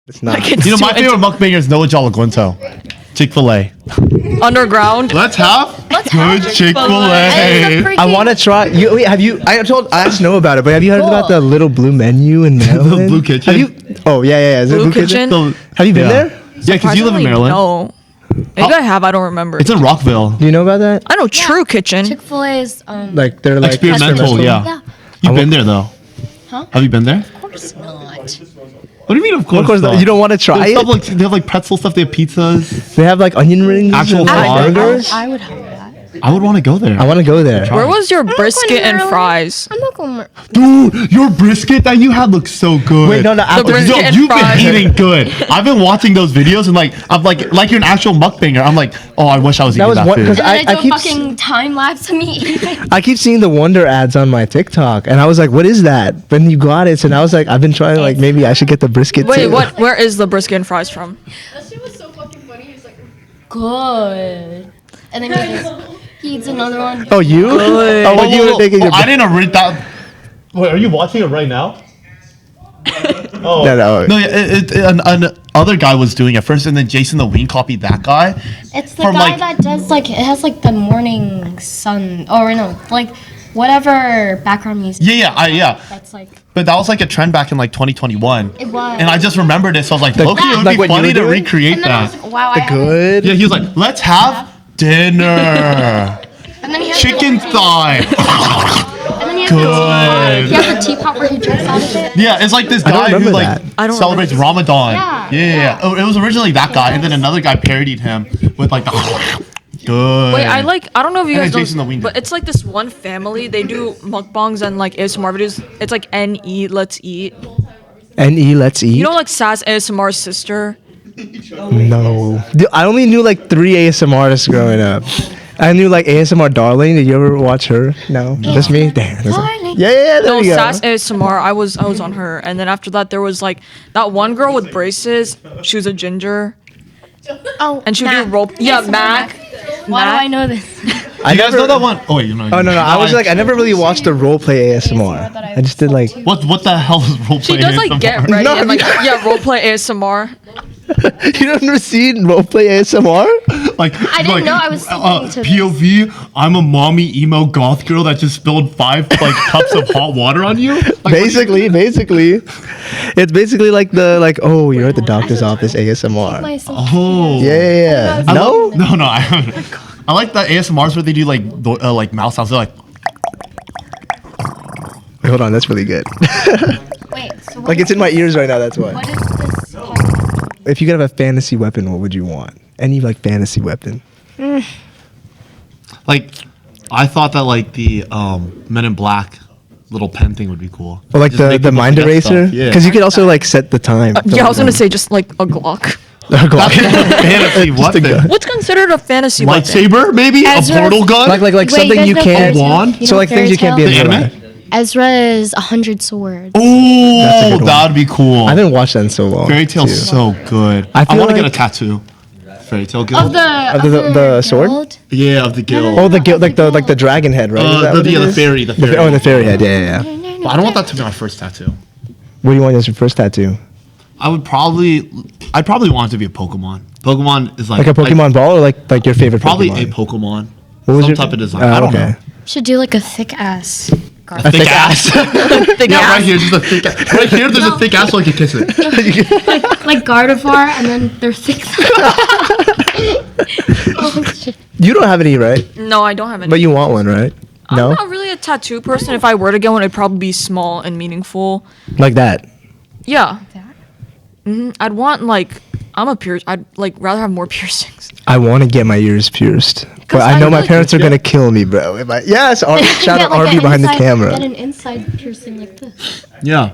It's not. You know, my favorite mukbanger is Noah Jalaguinto. Chick-fil-A. Underground. Let's have good Chick-fil-A. I want to try. Wait, have you? I asked Noah about it, but have you heard about the little blue menu in Maryland? The Blue Kitchen? Have you? Oh yeah. Is it Blue Kitchen? Have you been there? Yeah, because you live in Maryland. No. Maybe I have. I don't remember. It's in Rockville. Do you know about that? I know True Kitchen. Chick-fil-A is Like they're like Experimental, yeah. Yeah. You've been there though. Huh? Have you been there? Of course not. What do you mean? Of course, Of course, not? you don't want to try They have, it. like, they have like pretzel stuff. They have pizzas. They have like onion rings, Actual and, like, fries. burgers. I would have that. I would want to go there. I want to go there. Where was your going brisket to and Maryland. fries? I'm not going. Dude, your brisket that you had looks so good. Wait, no. After brisket Yo, and you've been fries. eating good. I've been watching those videos and like I'm like you're an actual mukbanger. I'm like, oh, I wish I was That eating was that one- food. 'cause And then I, I do keep a fucking time lapse of me eating. I keep seeing the Wonder ads on my TikTok, and I was like, "What is that?" When you got it, and I was like, "I've been trying. Like, maybe I should get the brisket Wait, too." what? Where is the brisket and fries from? That shit was so fucking funny. He was like, Good. And then he eats another one. Oh, you? Oh, when you were taking your. I didn't read that. Wait, are you watching it right now? Oh No. No, yeah, an other guy was doing it first, and then Jason the Ween copied that guy. It's the From, guy like- that does like it has like the morning sun or no like whatever background music. Yeah. That's like But that was like a trend back in like 2021. it was. And I just remembered it, so I was like, look, it would like be what you funny were to doing? recreate and then I was that. like, wow, I haven't- Good. Yeah, he was like, let's have dinner. And then he has Chicken thigh. And then he has Good. he has a teapot where he drinks out of it. Yeah, it's like this don't guy who remember like that. I don't celebrates remember. Ramadan. Yeah. Oh, it was originally that guy, and then another guy parodied him with like the good. Wait, I don't know if you And guys then Jason know, the Ween but did. it's like this one family. They do mukbangs and like ASMR videos. It's like NE, let's eat. N.E. Let's eat. You know, like Sass ASMR's sister. No. Dude, I only knew like 3 ASMR artists growing up. I knew like ASMR Darling. Did you ever watch her? No. Just me? Damn. Darling. Yeah. There No, you go. Sass ASMR. I was on her, and then after that, there was like that one girl with braces. She was a ginger, Oh, and she would Mac. do role. Yeah, Yes, Mac. Why do Mac. I know this? I You guys never- know that one? Oh wait, you know. Oh no. I was like, I never really watched the role play ASMR. I just did like. What the hell is role She playing? does like get ready No, and like roleplay ASMR. You don't ever seen role play ASMR? Like I didn't know I was thinking to this. POV. I'm a mommy emo goth girl that just spilled 5 like cups of hot water on you. Like, Basically, it's basically like the oh, you're at the doctor's office ASMR. Myself. Oh. Yeah. I No. love- no, I haven't. I like the ASMRs where they do like mouse sounds. They're like, Wait, hold on, that's really good. Wait, so Like it's in my ears right now. That's why. what is this? podcast? If you could have a fantasy weapon, what would you want? Any like fantasy weapon? like, I thought that like the Men in Black little pen thing would be cool. Or like Just make the people mind forget eraser? stuff. Yeah. Because you could also like set the time. Yeah, I was gonna say just like a Glock. Fantasy Just a weapon. gun. What's considered a fantasy weapon? Lightsaber, maybe Ezra's- a portal gun. like Wait, something you you guys know can't. Fairy Tail? wand? You So know like things Fairy you can't be Tail? The able to. anime? Ezra is 100 swords. That's a Oh, good one. that'd be cool. I haven't watched that in so long. Fairy Tail's too. so good. I I feel want to get a like- tattoo. Fairy Tail guild. Of the the sword? guild? Yeah, of the guild. Oh, the like the dragon head, right? Is that what it the is? fairy. The fairy. Oh, the fairy head. Yeah. But I don't want that to be my first tattoo. What do you want as your first tattoo? I'd probably want it to be a Pokemon. Pokemon is Like a Pokemon ball, or like your favorite Probably Pokemon? a Pokemon. What was Some your- type of design. Oh, I don't okay. know. Should do like a thick ass. A thick ass. Think Yeah, ass. right here, just a thick ass. Right here, there's a thick ass so I can kiss it. Like Gardevoir, and then they're thick. Oh, shit. You don't have any, right? No, I don't have any. But you want one, right? I'm No, not really a tattoo person. If I were to get one, it'd probably be small and meaningful. like that. Yeah. I'd want like I'm a pierce. I'd like rather have more piercings. I want to get my ears pierced, but 'Cause I know I my really- parents are gonna kill me, bro. If I, yes, shout out Get, like, RB an behind the inside- camera. Get an inside piercing like this. Yeah.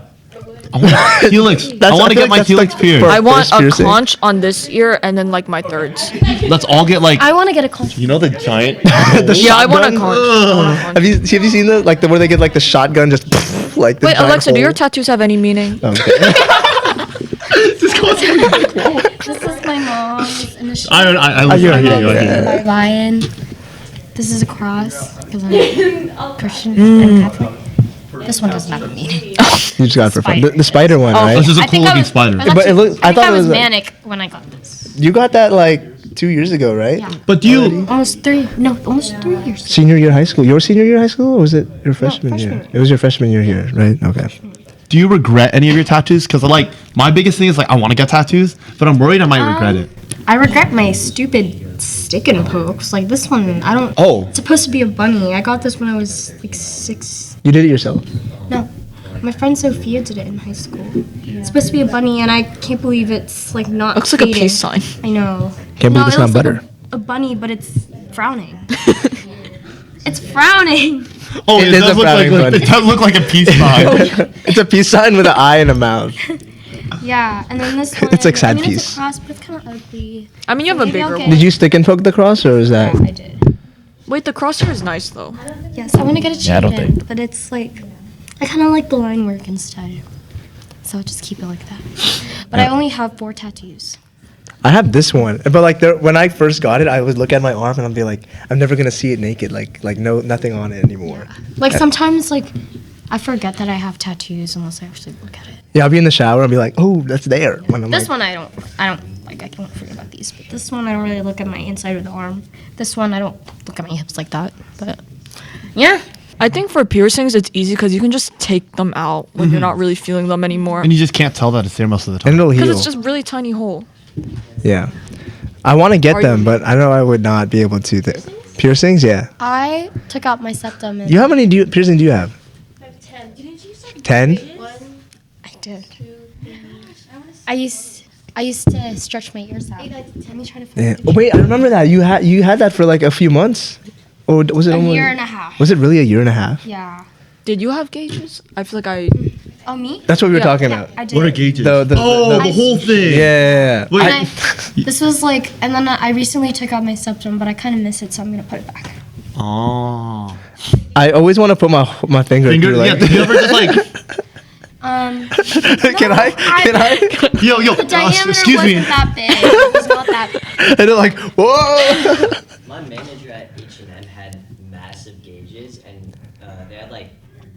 I want Helix. I I want to feel get like my that's Helix like pierced. for- I want first a piercing. conch on this ear and then like my thirds. Let's all get like. I want to get a conch. You know the giant. The Yeah, I want a shotgun? conch. I want a conch. Have you seen the where they get like the shotgun just like the Wait, giant Alexa, do your hole? tattoos have any meaning? Okay. This is my mom's, and this I I hear you, I hear you. is lion. This is a cross because I'm Christian and Catholic. This one doesn't have a meaning. You just got it for fun. Spider. The spider one, right? This is a I cool think I looking was, spider. I was But it actually- looked- I I think thought I it was was like- manic when I got this. You got that like 2 years ago, right? Yeah. But do you? Almost 3 years. Senior year of high school. Your senior year of high school, or was it your freshman year? freshman. It was your freshman year here, right? Okay. Do you regret any of your tattoos? Because like my biggest thing is like I want to get tattoos, but I'm worried I might regret it. I regret my stupid stick and pokes. Like this one, I don't. Oh. It's supposed to be a bunny. I got this when I was like 6. You did it yourself. No, my friend Sophia did it in high school. It's supposed to be a bunny, and I can't believe it's like not. Looks like a faded. peace sign. I know. Can't believe it's it not looks like butter. a bunny, but it's frowning. It's frowning. Oh, It it, is does a look like frowning bunny. it does look like a peace sign. It's a peace sign with an eye and a mouth. Yeah, and then this one. It's like sad I mean, piece. It's a cross, but it's kind of ugly. I mean, you have a Maybe I'll bigger get- one. Did you stick and poke the cross, or is that? Yeah, I did. Wait, the crosshair is nice though. Yes, I want to get a chain, Yeah, I don't think- but it's like I kind of like the line work instead, so I'll just keep it like that. But I only have 4 tattoos. I have this one, but like when I first got it, I would look at my arm and I'd be like, I'm never gonna see it naked, like no nothing on it anymore. Like sometimes, like I forget that I have tattoos unless I actually look at it. Yeah, I'll be in the shower and be like, oh, that's there. When I'm This like, one I don't like. I can't forget about these, but this one I don't really look at my inside of the arm. This one I don't look at my hips like that. But yeah, I think for piercings, it's easy because you can just take them out when you're not really feeling them anymore. And you just can't tell that it's there most of the and time. it'll heal. Because it's just really tiny hole. Yeah, I want to get Are them, you- but I know I would not be able to. Piercings, yeah. I took out my septum and You how many piercings do you have? 10. I did. I used to stretch my ears out. Let me try to find Yeah. Oh, wait, I remember that you had that for like a few months, or was it a almost year and a half. Was it really a year and a half? Yeah. Did you have gauges? I feel like I. Oh, me? That's what we were Yeah. talking Yeah, about. I did. What are gauges? The whole thing. Yeah. Wait. And this was like, and then I recently took out my septum, but I kind of miss it, so I'm gonna put it back. Oh. I always want to put my finger, Finger. through, Yeah. like, Did you ever just like? can I? Yo. The diameter excuse wasn't me. that big. It was not that big. And they're like, whoa. My manager at H&M had massive gauges, and they had like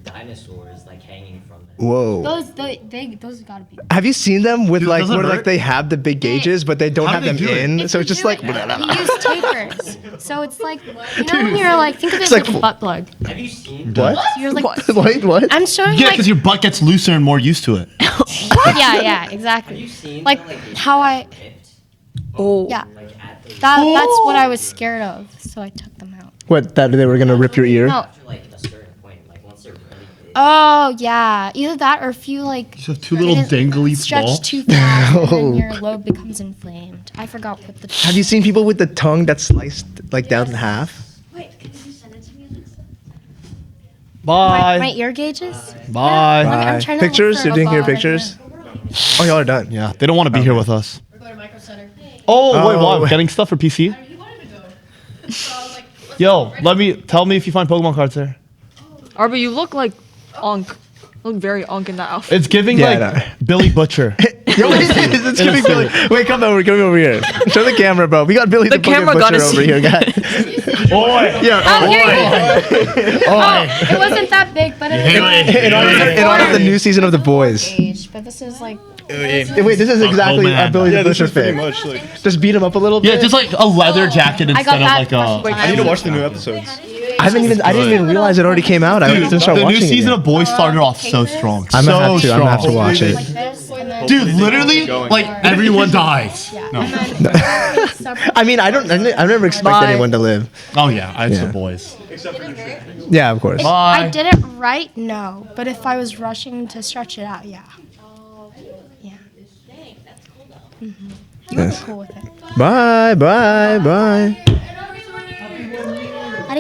dinosaurs like hanging from them. Whoa. Those gotta be. Have you seen them with Dude, like does it where like hurt? they have the big gauges, but they don't How have do them they do it? in? So it's just like. we use tapers. So it's like, you know when you're like, think of it It's as like like- a butt plug. Have you seen? What? You're like, Wait, what? I'm showing Yeah, like, because your butt gets looser and more used to it. yeah, Have you exactly. seen Like them, they how I, ripped, Oh. yeah, like at the that's what I was scared of, so I took them out. What? That they were gonna rip your ear? No. after like a certain point, like once they're really big. Oh yeah, either that or if you like You have two little didn't dangly stretch balls. too fast, and Oh. then your lobe becomes inflamed. I forgot what the. Have you seen people with the tongue that's sliced like down in half? Wait, can you send it to me? My ear gauges? Bye. I'm Bye. trying to look Pictures? for You're a doing your photo. pictures? Oh, y'all are done. Yeah, they don't want to be here with us. We're going to Micro Center. Oh, wait, Oh. what? Getting stuff for PC? He wanted to go. So I was like, let's Yo, tell me if you find Pokemon cards there. Arby, you look like Unk. You look very Unk in that outfit. It's giving Yeah, like I know. Billy Butcher. Yo, it's giving a Billy. Wait, come over here. Show the camera, bro. We got Billy the, The camera fucking gotta butcher over see. here, guys. Boy. Yeah. Oh, here you go. Oh, it wasn't that big, but it was In honor of the new season of The Boys. gauge. But this is like. Wait, this is exactly man. a Billy the Butcher fit. much like. Just beat him up a little bit. Yeah, just like a leather jacket I got instead of that like a. question. I need to watch the new episodes. I didn't even realize it already came out. I Dude, didn't start the new watching it season yet. of Boys started off so strong. I'm so gonna have to. I'm gonna have to strong. watch it. Like this, and then. Dude, literally, like everyone dies. Yeah. No. And then separate- I mean, I never expect Bye. anyone to live. Oh yeah, it's Yeah. the boys. Yeah, of course. I Bye. did it right, no. But if I was rushing to stretch it out, yeah. Yeah. You would be Yes. cool with it. Bye.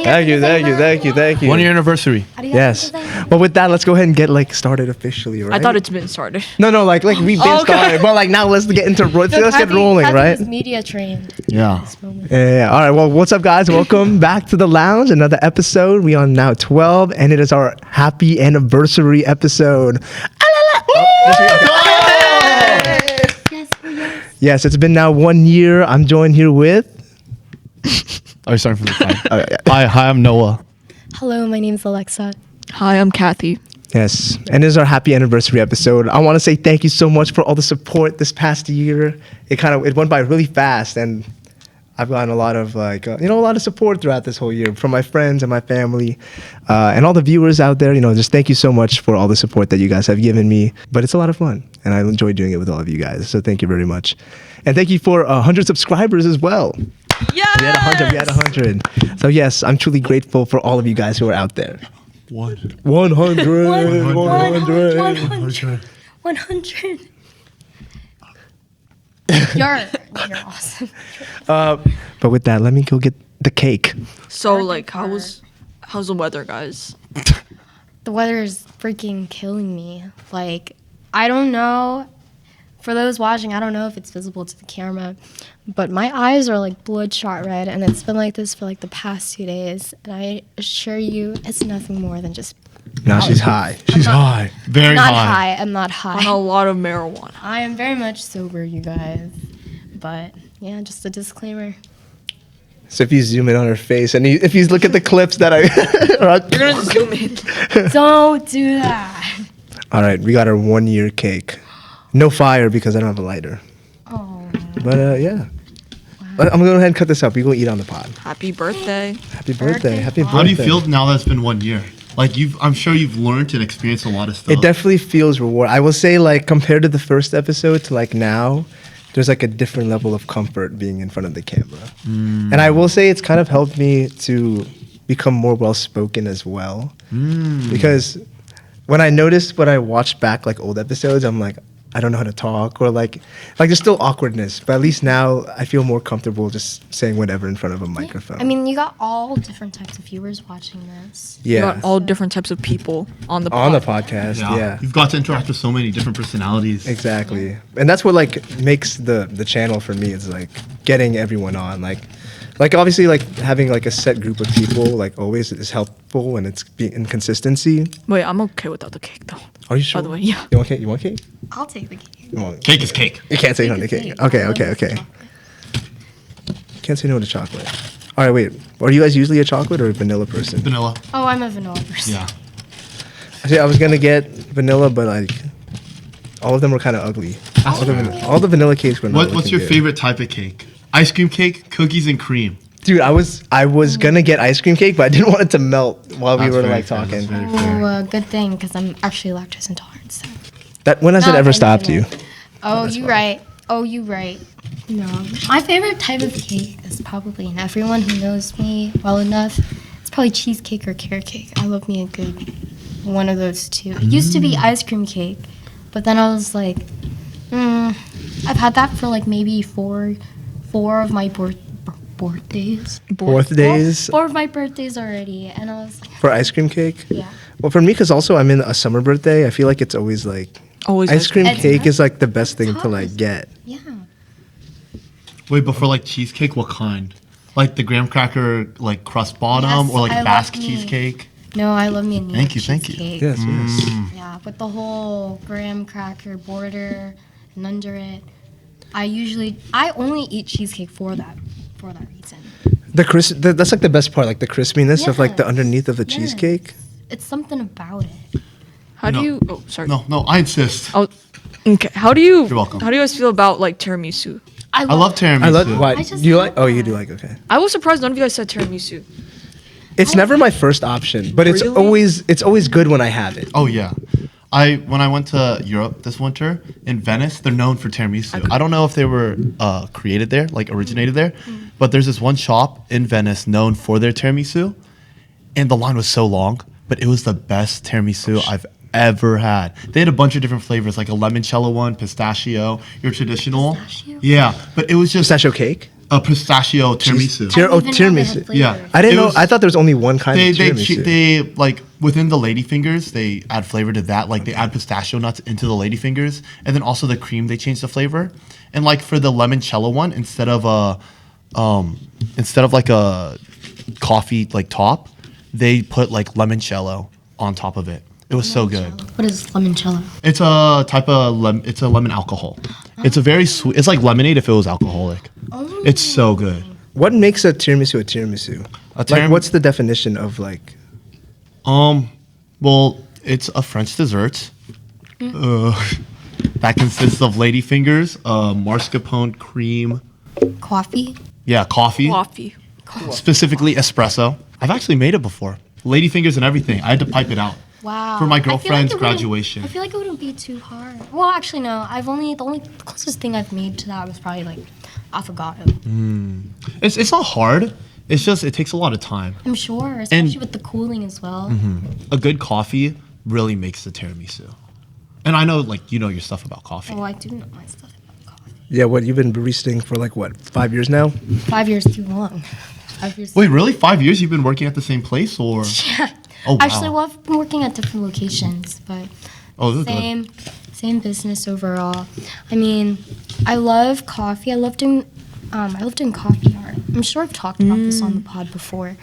Thank you. One year anniversary. Yes. Well, with that, let's go ahead and get like started officially, right? I thought it's been started. No, like we've been Oh, okay. started, but like now let's get into let's get rolling, right? Media trained. Yeah. This moment. Yeah. All right. Well, what's up, guys? Welcome back to the lounge. Another episode. We on now 12, and it is our happy anniversary episode. Yes, it's been now 1 year. I'm joined here with. Oh, you're starting from the front. Yeah. Hi, I'm Noah. Hello, my name's Alexa. Hi, I'm Kathy. Yes, and this is our happy anniversary episode. I want to say thank you so much for all the support this past year. It went by really fast, and I've gotten a lot of a lot of support throughout this whole year from my friends and my family, and all the viewers out there. Just thank you so much for all the support that you guys have given me. But it's a lot of fun, and I enjoy doing it with all of you guys. So thank you very much, and thank you for 100 subscribers as well. Yes. We had 100. So yes, I'm truly grateful for all of you guys who are out there. 100. 100. 100. You're awesome. But with that, let me go get the cake. So like, how's the weather, guys? The weather is freaking killing me. Like, I don't know. For those watching, I don't know if it's visible to the camera, but my eyes are like bloodshot red, and it's been like this for like the past 2 days. And I assure you, it's nothing more than just Now she's high. She's high. Very not high. high. I'm not On a high. lot of marijuana. I am very much sober, you guys. But yeah, just a disclaimer. So if you zoom in on her face, and if you look at the clips that I... You're gonna zoom in. Don't do that. All right, we got our 1 year cake. No fire because I don't have a lighter. Oh. But yeah. I'm going to go ahead and cut this up. We go eat on the pod. Happy birthday. Happy birthday. Happy birthday. How do you feel now that it's been 1 year? Like I'm sure you've learned and experienced a lot of stuff. It definitely feels reward. I will say, like, compared to the first episode to like now, there's like a different level of comfort being in front of the camera. And I will say it's kind of helped me to become more well spoken as well. Because when I watched back like old episodes, I'm like, I don't know how to talk, or like there's still awkwardness, but at least now I feel more comfortable just saying whatever in front of a microphone. I mean, you got all different types of viewers watching this. You yeah, got all different types of people on the on the pod. podcast, yeah. You've got to interact with so many different personalities. Exactly, and that's what like makes the channel for me is like getting everyone on, like obviously like having like a set group of people like always is helpful, and it's being in consistency. Wait, I'm okay without the cake though. Are you sure? By the way, yeah. You want cake? You want cake? I'll take the cake. You want- Cake is cake. You can't say no to cake. Okay. Can't say no to chocolate. All right, wait. Are you guys usually a chocolate or a vanilla person? Vanilla. Oh, I'm a vanilla person. Yeah. See, I was gonna get vanilla, but like all of them were kind of ugly. All the vanilla cakes were. Not What's looking your good. favorite type of cake? Ice cream cake, cookies and cream. Dude, I was gonna get ice cream cake, but I didn't want it to melt while we That's were very like fair, talking. that's very fair. Oh, good thing, because I'm actually lactose intolerant. So. That when has it No, ever no, stopped no. you? Oh, you right. Oh, you right. No, my favorite type of cake is probably, and everyone who knows me well enough, it's probably cheesecake or carrot cake. I love me a good one of those two. It used to be ice cream cake, but then I was like, I've had that for like maybe four of my birthdays. Birthdays Four of my birthdays already, and I was like, for ice cream cake. yeah. Well, for me, because also I'm in a summer birthday, I feel like it's always like Always ice cream It's cake nice. is like the best thing to like get. Yeah. Wait, but for like cheesecake, what kind? Like the graham cracker, like crust bottom, Yes, or like I love Basque me. cheesecake? No, I love me a New York Thank you. cheesecake. Yes, yes. Yeah, with the whole graham cracker border and under it. I only eat cheesecake for that reason. That's like the best part, like the crispiness of like the Yes. underneath of the Yes. cheesecake. It's something about it. How do No. you? Oh, sorry. No, I insist. Oh, okay. How do you? You're welcome. How do you guys feel about like tiramisu? I love tiramisu. I love. Why? I just Do you love like? Oh, you that. do like. Okay. I was surprised none of you guys said tiramisu. It's never my first option, but it's Really? always good when I have it. Oh yeah. When I went to Europe this winter in Venice, they're known for tiramisu. I don't know if they were created there, like originated there, but there's this one shop in Venice known for their tiramisu, and the line was so long, but it was the best tiramisu I've ever had. They had a bunch of different flavors, like a limoncello one, pistachio, your traditional. Pistachio? Yeah, but it was just Pistachio cake. a pistachio tiramisu. Tir- I oh, didn't even know they had tiramisu. Yeah. flavors. I didn't It know. was- I thought there was only one kind They of tiramisu. they like within the ladyfingers they add flavor to that, like they add pistachio nuts into the ladyfingers, and then also the cream they change the flavor, and like for the limoncello one, instead of like a coffee like top, they put like limoncello on top of it. It was so good. What is limoncello? It's a type of it's a lemon alcohol. It's a very sweet. It's like lemonade if it was alcoholic. Oh. It's so good. What makes a tiramisu a tiramisu? A Like, tiram- what's the definition of like? Well, It's a French dessert. That consists of ladyfingers, mascarpone cream. Coffee. Yeah, coffee. Coffee. Specifically espresso. I've actually made it before. Ladyfingers and everything. I had to pipe it out. Wow. For my I feel like girlfriend's it wouldn't- graduation. I feel like it wouldn't be too hard. Well, actually, no. The only closest thing I've made to that was probably like affogato. It's not hard. It's just it takes a lot of time. I'm sure, especially with the cooling as well. A good coffee really makes the tiramisu. And I know like you know your stuff about coffee. Oh, I do know my stuff about coffee. Yeah, what you've been baristaing for like what 5 years now? 5 years too long. 5 years. Wait, really? 5 years you've been working at the same place or? Yeah. Oh, wow. Actually, well, I've been working at different locations, but Oh, this is good. same business overall. I mean, I love coffee. I love doing coffee art. I'm sure I've talked about this on the pod before,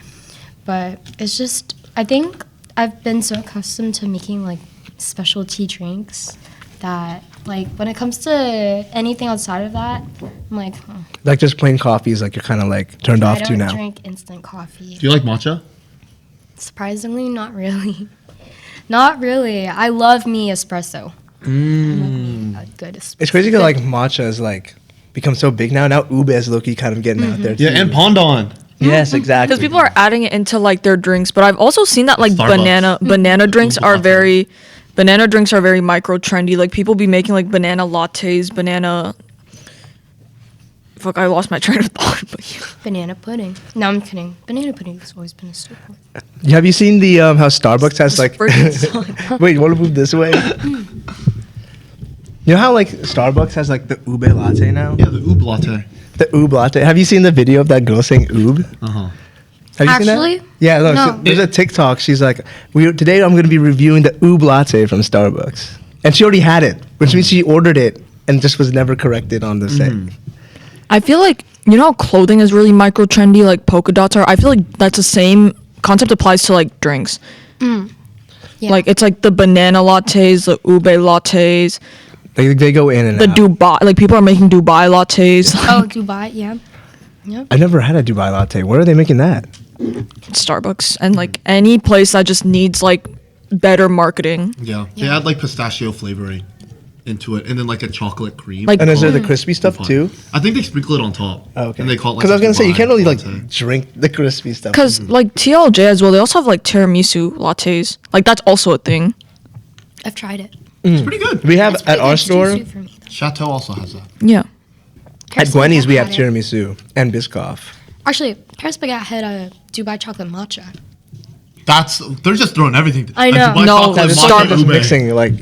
but it's just I think I've been so accustomed to making like specialty drinks that like when it comes to anything outside of that, I'm like, Like just plain coffee is like you're kind of like turned I off to don't now. drink instant coffee. Do you like matcha? Surprisingly, not really. Not really. I love me espresso. I love me a good espresso. It's crazy because like matcha is like become so big now. Now ube is low-key kind of getting out there too. Yeah, and Pondon. Yes, exactly. Because people are adding it into like their drinks, but I've also seen that like Starbucks. banana drinks are very micro trendy. Like people be making like banana lattes, banana. Fuck, I lost my train of thought. But yeah. Banana pudding. No, I'm kidding. Banana pudding has always been a staple. Have you seen the how Starbucks has like? Freaking son. Wait, you want to move this way? You know how like Starbucks has like the ube latte now? Yeah, the ube latte. The ube latte. Have you seen the video of that girl saying ube? Uh-huh. Have you seen Actually? that? Yeah, no. No. There's a TikTok. She's like, today I'm going to be reviewing the ube latte from Starbucks, and she already had it, which means she ordered it and just was never corrected on the thing. I feel like you know how clothing is really micro trendy, like polka dots are. I feel like that's the same concept applies to like drinks. Yeah. Like it's like the banana lattes, the ube lattes, They go in and the out. Dubai. Like people are making Dubai lattes. Oh, Dubai, yeah. I never had a Dubai latte. Where are they making that? Starbucks and like any place that just needs like better marketing. Yeah. They add like pistachio flavoring into it and then like a chocolate cream. Like- And is there the crispy stuff too? I think they sprinkle it on top. Oh, okay. And they call it like Because I was gonna say you Dubai can't really like latte. drink the crispy stuff. Because like TLJ as well, they also have like tiramisu lattes. Like that's also a thing. I've tried it. It's pretty good. we have It's at pretty our good. It's too store sweet for me, though. Chateau also has that. Yeah. at Paris Gwenny's Baguette we have had it. tiramisu and Biscoff. Actually, Paris Baguette had a Dubai chocolate matcha. They're just throwing everything. I know. Dubai No, chocolate They're That's matcha Starbucks just ube. mixing like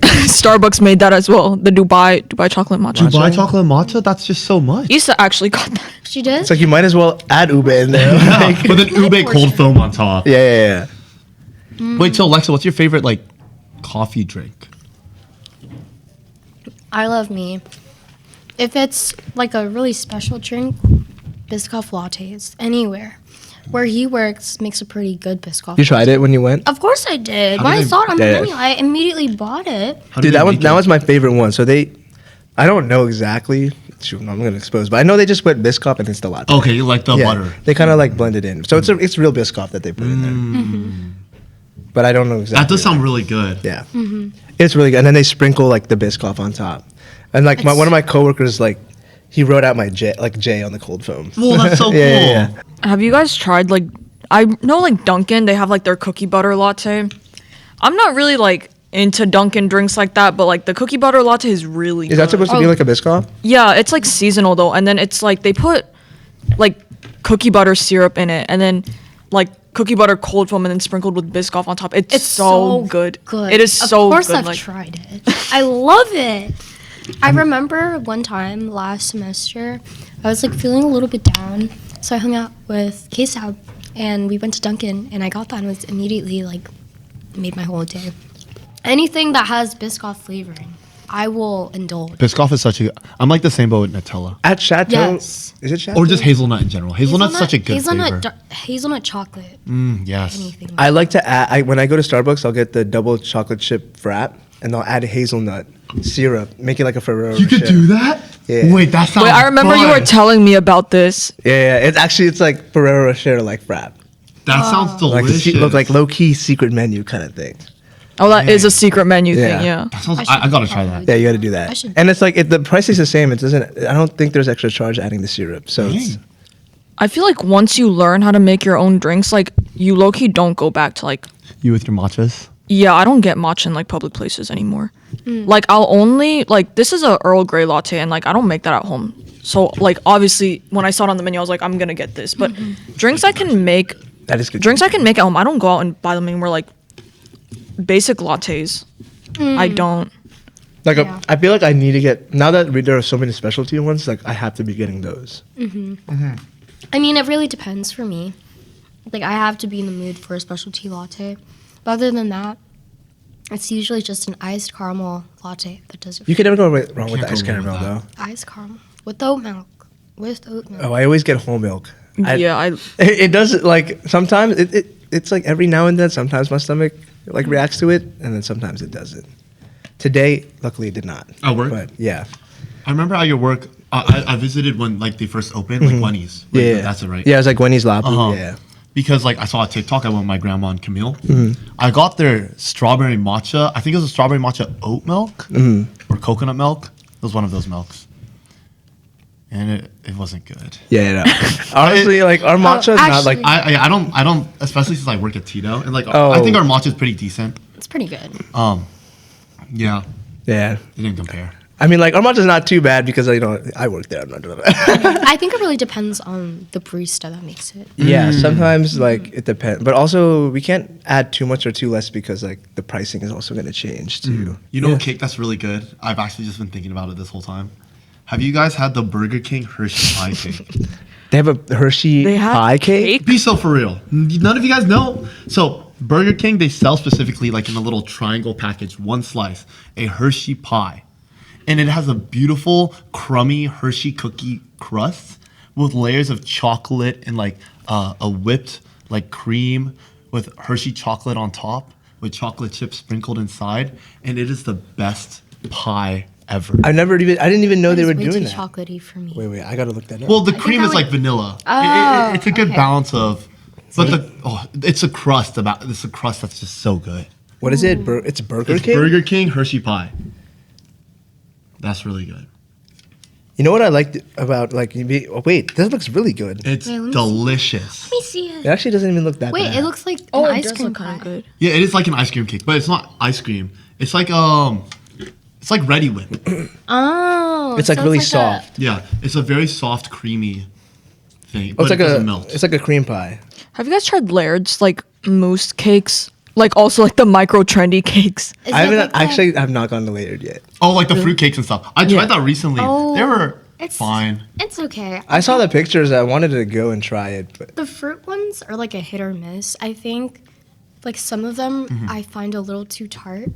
Starbucks made that as well. The Dubai chocolate matcha. Dubai chocolate matcha, that's just so much. Issa actually got that. She did? it's like you might as well add ube in there. Like- With an ube cold foam on top. yeah. Wait, so Alexa, what's your favorite like coffee drink? I love me. If it's like a really special drink, Biscoff lattes anywhere. Where he works makes a pretty good Biscoff. You tried it when you went? Of course I did. How When do I they- saw it on the Yeah. menu, I immediately bought it. How do Dude, they that make that it? was my favorite one. So I don't know exactly. Shoot, I'm gonna expose, but I know they just put Biscoff and it's the latte. Okay, you like the Yeah, butter. they kind of like blend it in. So it's real Biscoff that they put in there. But I don't know exactly. That does sound really good. Yeah, it's really good. And then they sprinkle like the Biscoff on top. And like one of my coworkers, like he wrote out my J on the cold foam. Well, that's so Yeah, cool. yeah, Have you guys tried like I know like Dunkin', they have like their cookie butter latte. I'm not really like into Dunkin' drinks like that, but like the cookie butter latte is really Is that good. supposed to be Oh. like a Biscoff? Yeah, it's like seasonal though, and then it's like they put like cookie butter syrup in it, and then like cookie butter cold foam, and then sprinkled with Biscoff on top. It's so good. It is so Of course good. I've like, tried it. I love it. I remember one time last semester, I was like feeling a little bit down, so I hung out with K-Sab, and we went to Dunkin', and I got that, and it was immediately like made my whole day. Anything that has Biscoff flavoring, I will indulge. Biscoff is such a. I'm like the same boat with Nutella. At Chateau? Yes. Is it Chateau? Or just hazelnut in general. Hazelnut's such a good flavor. Hazelnut chocolate. Yes. Anything. I like to add. When I go to Starbucks, I'll get the double chocolate chip frap, and I'll add hazelnut syrup, make it like a Ferrero You could Rocher. do that? Yeah. Wait, that sounds wait, I remember you were fun. telling me about this. Yeah. It's like Ferrero Rocher like frap, That sounds like delicious. look like low key secret menu kind of thing. Oh, that is a secret menu Yeah. thing. Yeah. That sounds, I I should gotta try that. probably Yeah, you got to do I that. should- And it's like the price is the same. It doesn't. I don't think there's extra charge adding the syrup. So it's, Dang. I feel like once you learn how to make your own drinks, like you low key don't go back to like. You with your matchas? Yeah, I don't get matcha in like public places anymore. Like I'll only like this is a Earl Grey latte, and like I don't make that at home. So like obviously when I saw it on the menu, I was like, I'm gonna get this. But drinks I can make, that is good. drinks I can make at home. I don't go out and buy them anymore. Like basic lattes, I don't. Like Yeah. I feel like I need to get now that there are so many specialty ones. Like I have to be getting those. I mean, it really depends for me. Like, I have to be in the mood for a specialty latte. But other than that, it's usually just an iced caramel latte that does it. You can never go wrong with Can't the ice go wrong with caramel though. Iced caramel with oat milk. With oat milk. Oh, I always get whole milk. Yeah, It does like sometimes it's like every now and then. Sometimes my stomach like reacts to it, and then sometimes it doesn't. Today, luckily, it did not. At work? But yeah, I remember at your work, I visited when like they first opened, like Wendy's. Mm-hmm. yeah, That's it, right? Yeah, it was like Wendy's Lapu. Uh-huh. Yeah. Because like I saw a TikTok, I went with my grandma and Camille. Mm-hmm. I got their strawberry matcha. I think it was a strawberry matcha oat milk Mm-hmm. or coconut milk. It was one of those milks, and it wasn't good. Yeah, no. Honestly, like our matcha is not like actually- I don't, especially since I work at Tito, and like I Oh. think our matcha is pretty decent. It's pretty good. Yeah, yeah. it didn't compare. I mean, like our matcha is not too bad because I work there. I'm not doing that. I think it really depends on the barista that makes it. Yeah, sometimes like it depends, but also we can't add too much or too less because like the pricing is also going to change too. You know Yeah. a cake that's really good? I've actually just been thinking about it this whole time. Have you guys had the Burger King Hershey pie cake? They have a Hershey They have pie cake. Be so for real. None of you guys know. So Burger King, they sell specifically like in a little triangle package, one slice, a Hershey pie. And it has a beautiful crummy Hershey cookie crust with layers of chocolate and like a whipped like cream with Hershey chocolate on top with chocolate chips sprinkled inside. And it is the best pie ever. I didn't even know they were It's way doing too that. chocolatey for me. Wait, I gotta look that up. Well, the think cream I is would- like vanilla. Oh, It's a good okay. balance of, but it's a crust it's a crust that's just so good. what is it? It's Burger It's King. Burger King Hershey pie. That's really good. You know what I liked about like? Wait, this looks really good. It's Wait, let me see. delicious. Let me see It it. actually doesn't even look that Wait, bad. it looks like Oh, an it ice does cream look kind pie. of good. Yeah, it is like an ice cream cake, but it's not ice cream. It's like it's like Ready Whip. Oh, It's like so really a- soft. Yeah, it's a very soft, creamy thing, Oh, but it's like it doesn't melt. it's like a cream pie. Have you guys tried Laird's like mousse cakes? Like also like the micro trendy cakes. Is I it haven't like that- actually. I've not gone to Layered yet. Oh, like the fruit cakes and stuff. I tried Yeah. that recently. Oh, They were it's fine. It's okay. I saw the pictures. I wanted to go and try it, but The fruit ones are like a hit or miss. I think, like some of them, I find a little too tart.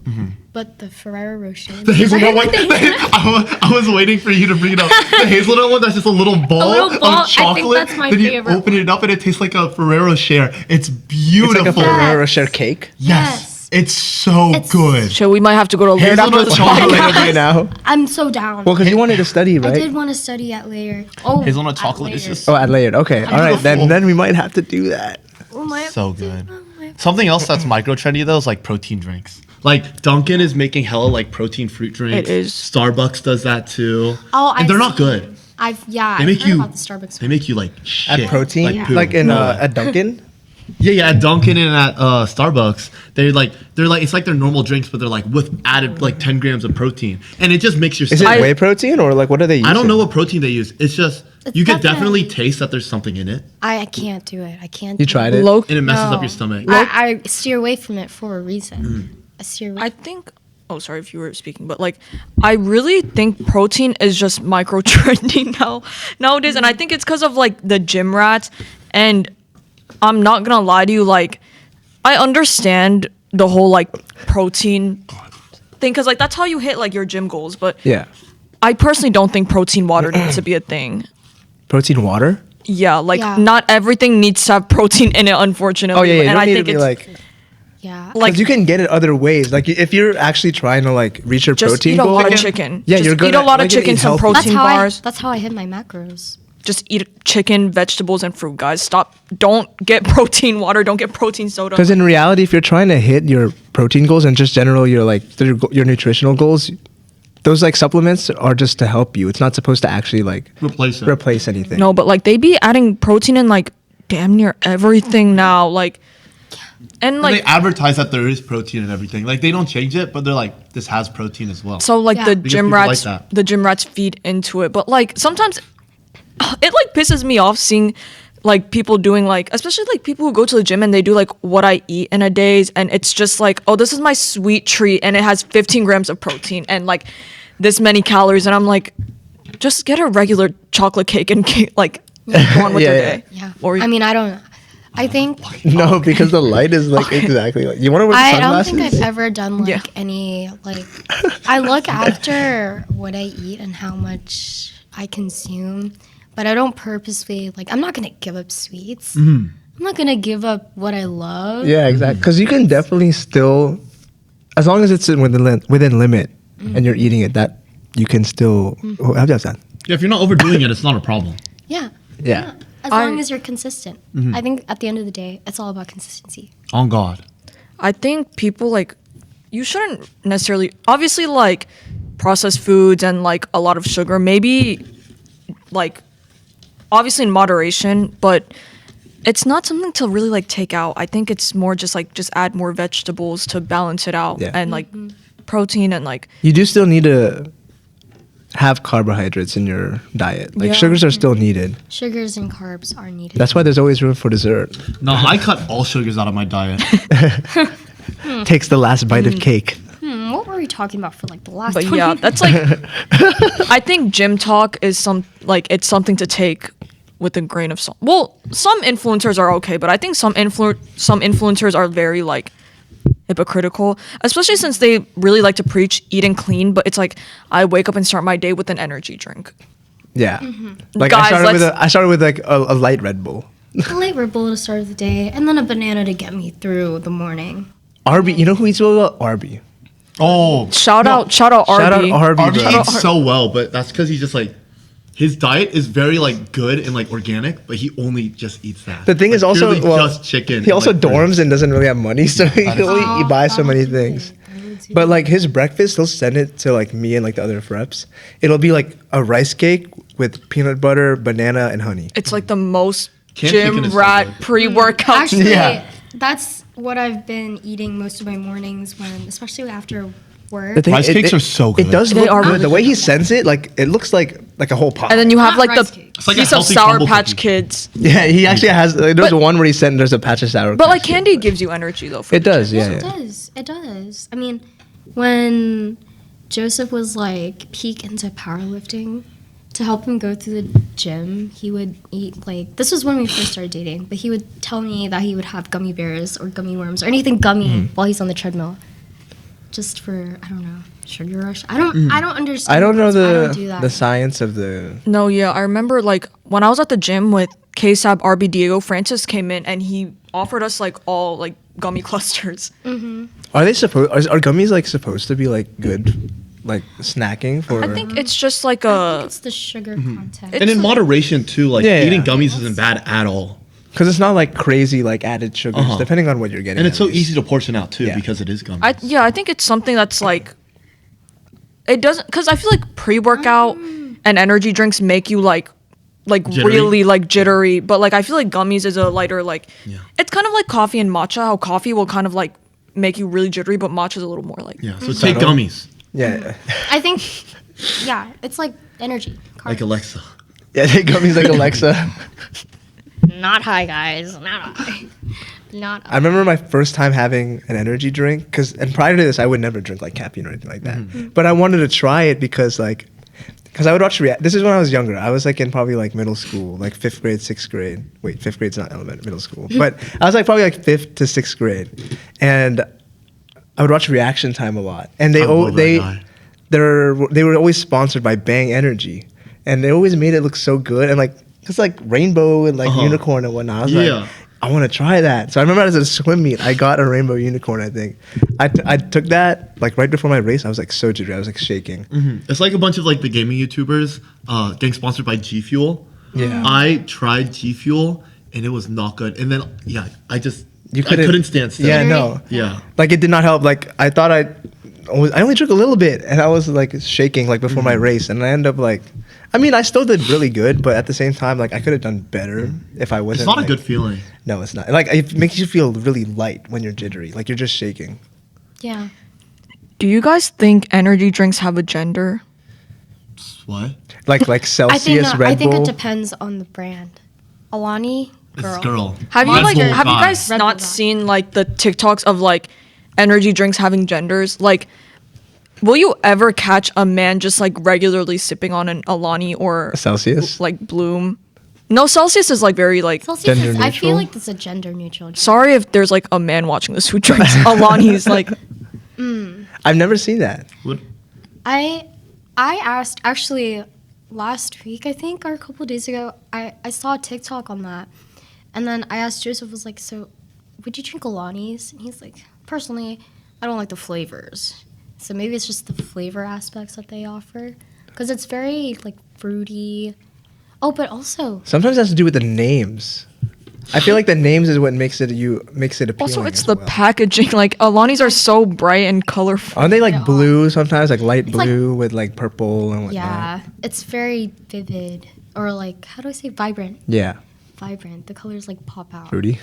But the Ferrero Rocher, The hazelnut one. I was waiting for you to bring it up. The hazelnut one that's just a little ball, little ball, I of think chocolate. that's my then you favorite open it up and it tastes like a Ferrero Share. It's it's beautiful. like a Ferrero Yes. Rocher cake. Yes. It's so It's- good. So we might have to go to Laird after Hazelnut this chocolate. podcast. Layered now. I'm so down. Well, because you wanted to study, I right? did want to study at Layer. Oh, Hazelnut at chocolate is Layer. just Oh, at Layered. Okay, all right. Beautiful. Then we might have to do that. Oh, my- so good. Something else that's micro trendy though is like protein drinks. Like Dunkin' is making hella like protein fruit drinks. It is. Starbucks does that too. Oh, and they're I've not seen- good. They They make heard you. about the Starbucks. They make you like shit. At protein, poo. like in Yeah. at Dunkin'. Yeah, at Dunkin' and at Starbucks, they're like it's like their normal drinks, but they're like with added like 10 grams of protein, and it just makes your. Is it stomach- whey protein or like what are they using? I don't know what protein they use. It's just It's you could definitely definitely- taste that there's something in it, I can't do it. I can't. You do tried it. it. Low and it messes No. up your stomach. I steer away from it for a reason. I steer away. I think. Oh, sorry if you were speaking, but like, I really think protein is just micro trendy nowadays, and I think it's because of like the gym rats. And I'm not gonna lie to you, like, I understand the whole like protein thing because like that's how you hit like your gym goals. But Yeah, I personally don't think protein water needs to be a thing. protein water. Yeah, like Yeah. not everything needs to have protein in it, unfortunately. Oh yeah, yeah. You and don't I need to think be it's like. yeah. like Because you can get it other ways. Like if you're actually trying to like reach your just protein eat a goal, lot of chicken. Yeah, just you're eat gonna- a lot you're of gonna chicken, eat some healthy. protein bars. That's how I hit my macros. just eat chicken, vegetables, and fruit, guys. Stop. Don't get protein water. Don't get protein soda. Because in reality, if you're trying to hit your protein goals and just general your nutritional goals, those like supplements are just to help you. It's not supposed to actually like Replace it. anything. No, but like they be adding protein in like damn near everything now. Like, and And like they advertise that there is protein and everything. Like they don't change it, but they're like, this has protein as well. so like Yeah. the Because gym people like rats, that. the gym rats feed into it. But like sometimes it like pisses me off seeing like people doing like, especially like people who go to the gym and they do like what I eat in a day, and it's just like, oh, this is my sweet treat and it has 15 grams of protein and like this many calories, and I'm like, just get a regular chocolate cake and like go on with your Yeah, yeah. day. Yeah. Or I mean, I don't. I think No, because the light is like exactly like you want to wear I don't sunglasses. think I've ever done like Yeah. any like. I look after what I eat and how much I consume, but I don't purposely like. I'm not gonna give up sweets. I'm not gonna give up what I love. Yeah, exactly. Because you can definitely still, as long as it's within limit, and you're eating it, that you can still. Oh, how does that? Yeah, if you're not overdoing it, it's not a problem. Yeah. Yeah. As long as you're consistent. I think at the end of the day, it's all about consistency. On God. I think people like you shouldn't necessarily obviously like processed foods and like a lot of sugar, maybe like obviously in moderation, but it's not something to really like take out. I think it's more just like just add more vegetables to balance it out, Yeah. and like protein and like You do still need to have carbohydrates in your diet. Like Yeah. sugars are still needed. Sugars and carbs are needed. That's why there's always room for dessert. No, I cut all sugars out of my diet. Takes the last bite of cake. What were we talking about for like the last? but 20 yeah, minutes? that's like I think gym talk is it's something to take with a grain of salt. Well, some influencers are okay, but I think some influencers are very like hypocritical, especially since they really like to preach eating clean, but it's like I wake up and start my day with an energy drink. Yeah. Like Guys, I started with like a light Red Bull. a late Red Bull to start the day, and then a banana to get me through the morning. Arby, you know who eats well? Arby. Oh, Shout out Arby. Shout out Arby, Arby bro. eats so well, but that's because he's just like, his diet is very like good and like organic, but he only just eats that. The thing Like, is also purely well, just chicken. He and, also like, dorms and doesn't really have money, so he That can is only true. he buys so that many would do things. it. That would do But it. like his breakfast, he'll send it to like me and like the other reps. It'll be like a rice cake with peanut butter, banana, and honey. It's like the most Canned chicken gym is so rat good. pre-workout. Actually, Yeah. that's what I've been eating most of my mornings when, especially after work. The thing- Rice cakes are so good. It does They look are good. really The way he good. sends it, like it looks like a whole pot. And then you have Not like rice the cake. It's like a piece of healthy Sour crumble Patch cookie. Kids. yeah, he actually has. There's But- the one where he sent. There's a patch of sour. But Patch like Kids. candy gives you energy though. For It the does. gym. Yeah. It yeah. does. It does. I mean, when Joseph was like peak into powerlifting, to help him go through the gym, he would eat like this was when we first started dating, but he would tell me that he would have gummy bears or gummy worms or anything gummy while he's on the treadmill. Just for I don't know, sugar rush. I don't understand. I don't know I don't do the that. the science of the. No, yeah, I remember like when I was at the gym with KSAB, RB, Diego, Francis came in and he offered us like all like gummy clusters. Are they supposed? Are gummies like supposed to be like good, like snacking for? I think it's just like I think a it's the sugar content. And in moderation too, like Yeah, eating yeah. gummies isn't bad at all. because it's not like crazy like added sugars, Uh-huh. depending on what you're getting. And it's at so least. easy to portion out too Yeah. because it is gummies. I think it's something that's like it doesn't because I feel like pre-workout and energy drinks make you like Jittery? really like jittery, but like I feel like gummies is a lighter like Yeah. it's kind of like coffee and matcha. How coffee will kind of like make you really jittery, but matcha is a little more like Yeah, so take gummies Yeah, I think, yeah, it's like energy. like Carbs. Alexa. yeah. Take gummies like Alexa. Not high, guys. Not high. Not I remember my first time having an energy drink and prior to this I would never drink like caffeine or anything like that. But I wanted to try it because I would watch this is when I was younger. I was like in probably like middle school, like 5th grade, 6th grade. Wait, 5th grade's not elementary, middle school. But I was like probably like 5th to 6th grade. And I would watch Reaction Time a lot. And I love that guy. they were always sponsored by Bang Energy. And they always made it look so good and like it's like rainbow and like Uh-huh. unicorn and whatnot. I was Yeah. like, I want to try that. So I remember as a swim meet, I got a rainbow unicorn. I think I took that like right before my race. I was like so jittery. I was like shaking. It's like a bunch of like the gaming YouTubers getting sponsored by G Fuel. Yeah. I tried G Fuel and it was not good. And then I couldn't- couldn't stand still. Yeah, no. Yeah. Like it did not help. Like I thought I only took a little bit, and I was like shaking like before my race, and I ended up like, I mean, I still did really good, but at the same time, like I could have done better if I wasn't. It's not like- a good feeling. No, it's not. Like it makes you feel really light when you're jittery, like you're just shaking. Yeah. Do you guys think energy drinks have a gender? What? Like I think Celsius, Red I think Bull. it depends on the brand. Alani, girl. It's girl. Have you Red like Bull have you guy. guys Red Bull not guy. seen like the TikToks of like energy drinks having genders? Like, will you ever catch a man just like regularly sipping on an Alani or Celsius? like Bloom? No, Celsius is like very like. Celsius Gender is, I neutral? feel like this is a gender neutral. Sorry if there's like a man watching this who drinks Alani's like. I've never seen that. What? I asked actually last week, I think, or a couple of days ago, I saw a TikTok on that. And then I asked Joseph, was like, so would you drink Alani's? And he's like, personally, I don't like the flavors. So maybe it's just the flavor aspects that they offer. Because it's very like fruity. Oh, but also Sometimes it has to do with the names. I feel like the names is what makes it appealing. Also, it's as the well. packaging. Like Alani's are so bright and colorful. Aren't they like Yeah. blue sometimes, like light It's like- blue with like purple and whatnot? yeah, it's very vivid, or like, how do I say vibrant? Yeah. Vibrant. The colors like pop out. Fruity.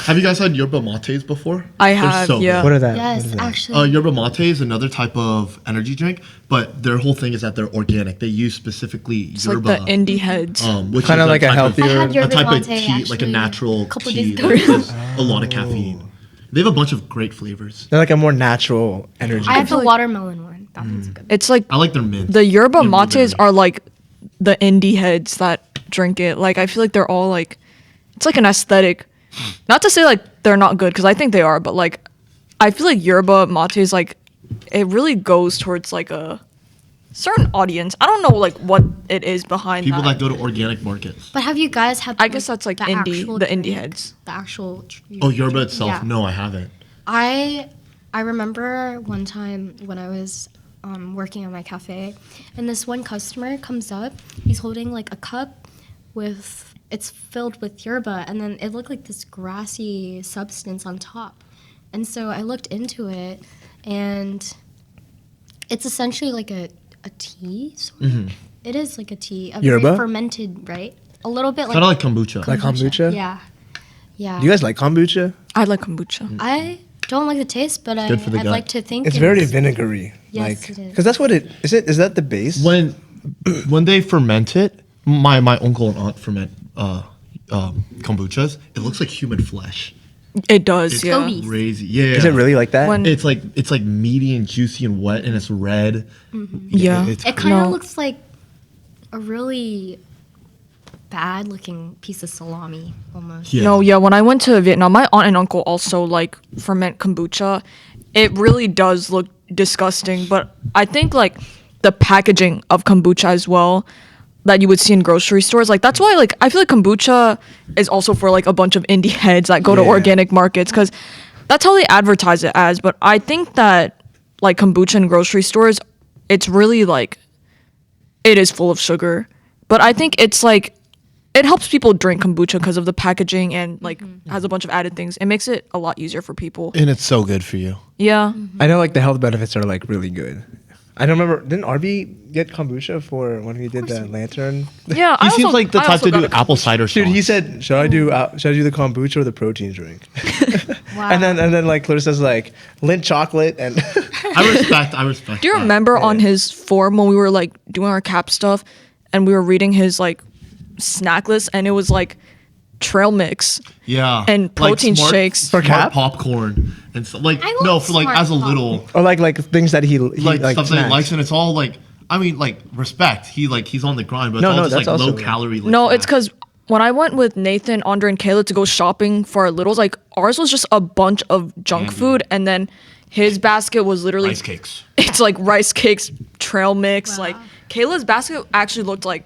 Have you guys had yerba mates before? I They're have, so yeah. good. What are that? what Yes, is that? actually. Yerba mate is another type of energy drink, but their whole thing is that they're organic. They use specifically It's like yerba, the indie heads. which Kinda is like a type of- healthier- I had a yerba type of mate, tea, like a actually, natural a couple tea days that ago. has a lot of caffeine. They have a bunch of great flavors. They're like a more natural energy. I have the feel like- watermelon one. That one's good. It's like I like their mint. the yerba and mates blueberry. are like the indie heads that drink it. Like I feel like they're all like, it's like an aesthetic. Not to say like they're not good because I think they are, but like I feel like yerba mate is like it really goes towards like a certain audience. I don't know like what it is behind People that. that go to organic markets. But have you guys had? I guess that's like the indie, actual the indie drink? heads. The actual. Oh, yerba itself? Yeah. No, I haven't. I remember one time when I was working at my cafe, and this one customer comes up. He's holding like a cup with it's filled with yerba, and then it looked like this grassy substance on top. And so I looked into it, and it's essentially like a tea. Sort of. It is like a tea, a Yerba? very fermented, right? A little bit like Kind of like kombucha. Like kombucha? Yeah, yeah. Do you guys like kombucha? I like kombucha. I don't like the taste, but good for the I'd gut. like to think It's very vinegary. Yes, like, it is. because that's what it is. Is that the base? when they ferment it, my uncle and aunt ferment kombuchas. It looks like human flesh. It does, It's yeah. Gobi. crazy. Yeah. Is it really like that? When- It's like meaty and juicy and wet, and it's red. Yeah. It's It kind of No. looks like a really bad looking piece of salami almost. Yeah. No, yeah, when I went to Vietnam, my aunt and uncle also like ferment kombucha. It really does look disgusting, but I think like the packaging of kombucha as well that you would see in grocery stores, like that's why like I feel like kombucha is also for like a bunch of indie heads that go to Yeah. organic markets cuz that's how they advertise it as, but I think that like kombucha in grocery stores, it's really like it is full of sugar. But I think it's like it helps people drink kombucha because of the packaging and like has a bunch of added things. It makes it a lot easier for people. And it's so good for you. Yeah. I know like the health benefits are like really good. I don't remember. Didn't RB get kombucha for when we did the lantern? Yeah. He I seems also- like the I type also to got do a apple cider. Dude, he shots. said, "Should I do the kombucha or the protein drink?" Wow. and then like Claire says like Lindt chocolate and I respect. Do you that. remember on his form when we were like doing our cap stuff and we were reading his like snack list and it was like trail mix. Yeah. And protein shakes. For smart Cap? popcorn and stuff. Like I no, love for like smart as a popcorn. little or like things that he like stuff that he snacks. likes, and it's all like I mean like respect. He's on the grind, but it's No, all no, just that's like low also- calorie. Like, No, it's snacks. because when I went with Nathan, Andre, and Kayla to go shopping for our littles, like ours was just a bunch of junk Candy. food, and then his basket was literally rice cakes. It's like rice cakes, trail mix. Wow. Like Kayla's basket actually looked like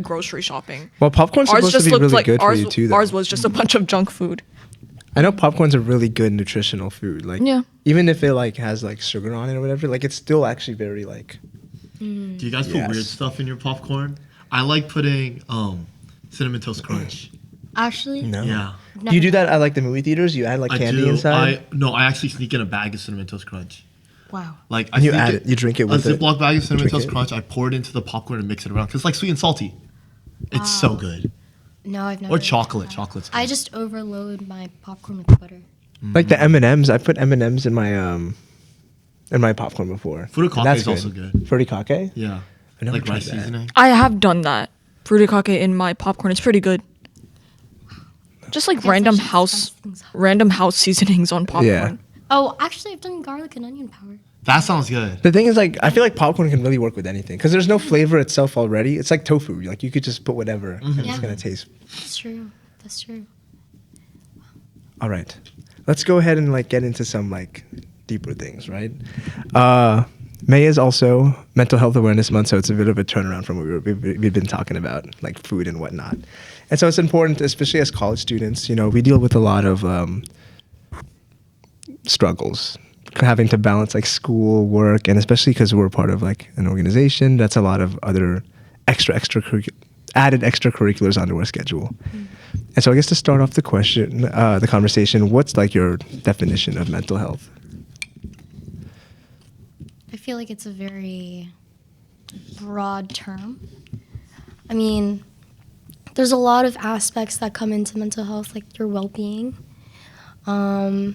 grocery shopping. Well, popcorn's Ours supposed to just be looked really like good ours. for you too. Though. Ours was just a bunch of junk food. I know popcorn's a really good nutritional food. Like Yeah. even if it like has like sugar on it or whatever, like it's still actually very like. Do you guys put Yes. weird stuff in your popcorn? I like putting cinnamon toast crunch. Actually, No. Yeah. Do you do that at like the movie theaters? You add like candy do. inside? I actually sneak in a bag of cinnamon toast crunch. Wow. Like I And you sneak add it, you drink it with a it. Ziploc bag of cinnamon Drink toast it. crunch. I pour it into the popcorn and mix it around. Cause it's like sweet and salty. It's so good. No, I've never. Or done chocolate. that. Chocolate's good. I just overload my popcorn with butter. Like the M&Ms. I put M&Ms in my popcorn before. Furikake And that's is also good. Furikake? Yeah. I never Like tried rice that. seasoning. I have done that. Furikake in my popcorn. It's pretty good. Just like Guess I random should house spice things up. random house seasonings on popcorn. Yeah. Oh, actually, I've done garlic and onion powder. That sounds good. The thing is, like, I feel like popcorn can really work with anything because there's no flavor itself already. It's like tofu. Like, you could just put whatever and it's Yeah. going to taste. That's true. That's true. All right. Let's go ahead and, like, get into some, like, deeper things, right? May is also Mental Health Awareness Month, so it's a bit of a turnaround from what we've been talking about, like food and whatnot. And so it's important, especially as college students, you know, we deal with a lot of struggles, having to balance like school, work, and especially because we're part of like an organization, that's a lot of other added extracurriculars onto our schedule. And so I guess to start off the conversation, what's like your definition of mental health? I feel like it's a very broad term. I mean, there's a lot of aspects that come into mental health, like your well-being. I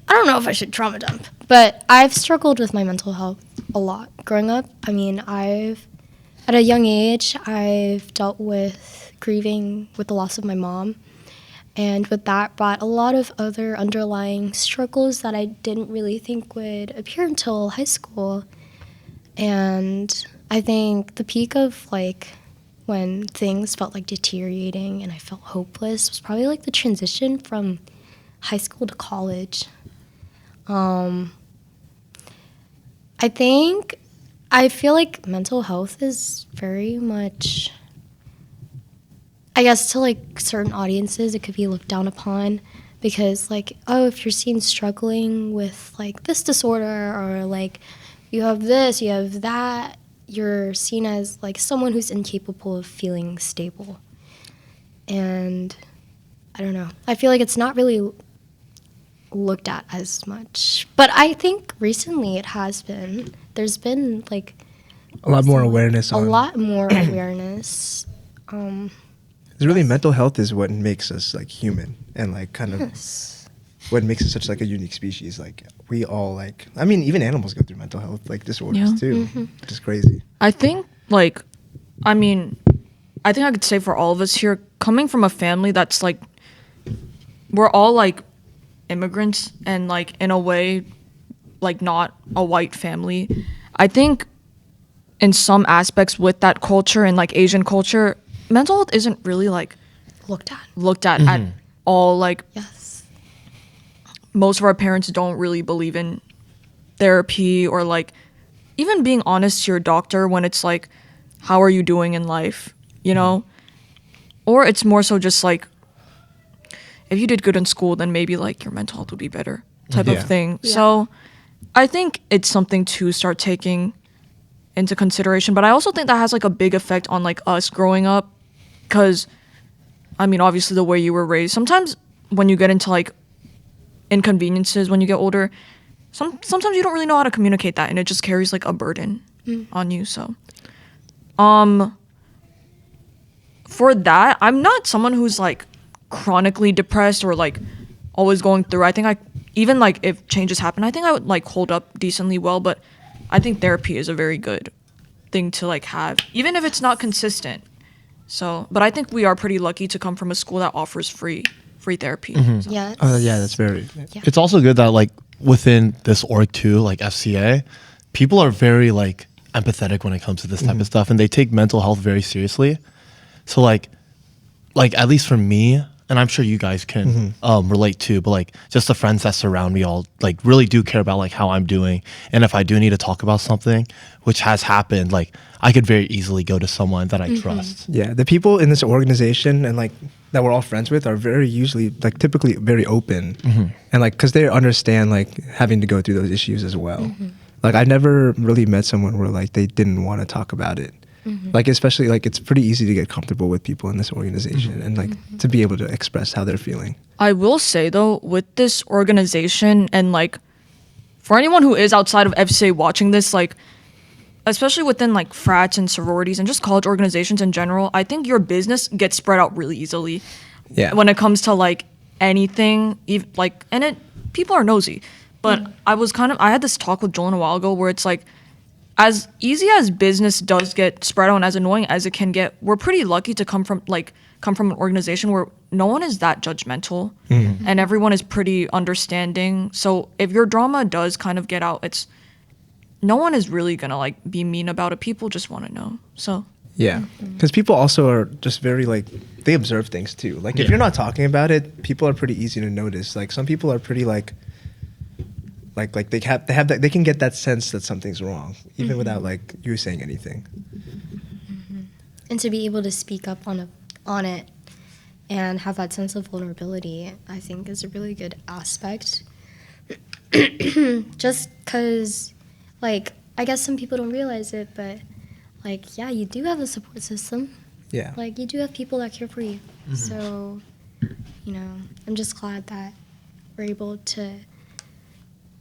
don't know if I should trauma dump, but I've struggled with my mental health a lot growing up. I mean, at a young age, I've dealt with grieving with the loss of my mom. And with that brought a lot of other underlying struggles that I didn't really think would appear until high school. And I think the peak of like when things felt like deteriorating and I felt hopeless was probably like the transition from high school to college. I feel like mental health is very much, I guess to like certain audiences, it could be looked down upon because like, oh, if you're seen struggling with like this disorder or like you have this, you have that, you're seen as like someone who's incapable of feeling stable. And I don't know. I feel like it's not really looked at as much. But I think recently it has been. There's been like A lot more awareness a on lot more awareness. It's really mental health is what makes us like human and like kind of Yes. what makes us such like a unique species. Like we all like, I mean, even animals go through mental health like disorders Yeah. too, which is crazy. I think I could say for all of us here, coming from a family that's like, we're all like immigrants and like in a way, like not a white family. I think in some aspects with that culture and like Asian culture, mental health isn't really like Looked at. looked at all. Like Yes. most of our parents don't really believe in therapy or like even being honest to your doctor when it's like, how are you doing in life, you know? Or it's more so just like, if you did good in school, then maybe like your mental health would be better type Yeah. of thing. Yeah. So I think it's something to start taking into consideration. But I also think that has like a big effect on like us growing up. Because, I mean, obviously the way you were raised, sometimes when you get into like inconveniences when you get older, sometimes you don't really know how to communicate that and it just carries like a burden on you. So for that, I'm not someone who's like chronically depressed or like always going through. I think even like if changes happen, I think I would like hold up decently well, but I think therapy is a very good thing to like have, even if it's not consistent. So, but I think we are pretty lucky to come from a school that offers free therapy. So. Yes. Oh yeah, that's very. It's also good that like within this org too, like FCA, people are very like empathetic when it comes to this type of stuff, and they take mental health very seriously. So like at least for me, and I'm sure you guys can relate too, but like just the friends that surround me all like really do care about like how I'm doing, and if I do need to talk about something, which has happened, like I could very easily go to someone that I trust. Yeah, the people in this organization and like that we're all friends with are very usually like typically very open and like because they understand like having to go through those issues as well. Like I never really met someone where like they didn't want to talk about it. Like especially like it's pretty easy to get comfortable with people in this organization and like to be able to express how they're feeling. I will say though, with this organization and like for anyone who is outside of FCA watching this, like especially within like frats and sororities and just college organizations in general, I think your business gets spread out really easily. Yeah. When it comes to like anything, like, and it people are nosy. But I had this talk with Joel a while ago where it's like, as easy as business does get spread out and as annoying as it can get, we're pretty lucky to come from an organization where no one is that judgmental and everyone is pretty understanding. So if your drama does kind of get out, no one is really gonna like be mean about it. People just want to know. So Yeah, because people also are just very like they observe things too. Like if you're not talking about it, people are pretty easy to notice. Like some people are pretty like they have that they can get that sense that something's wrong even without like you saying anything. And to be able to speak up on it and have that sense of vulnerability, I think is a really good aspect. Just because, like, I guess some people don't realize it, but, like, yeah, you do have a support system. Yeah. Like, you do have people that care for you. So, you know, I'm just glad that we're able to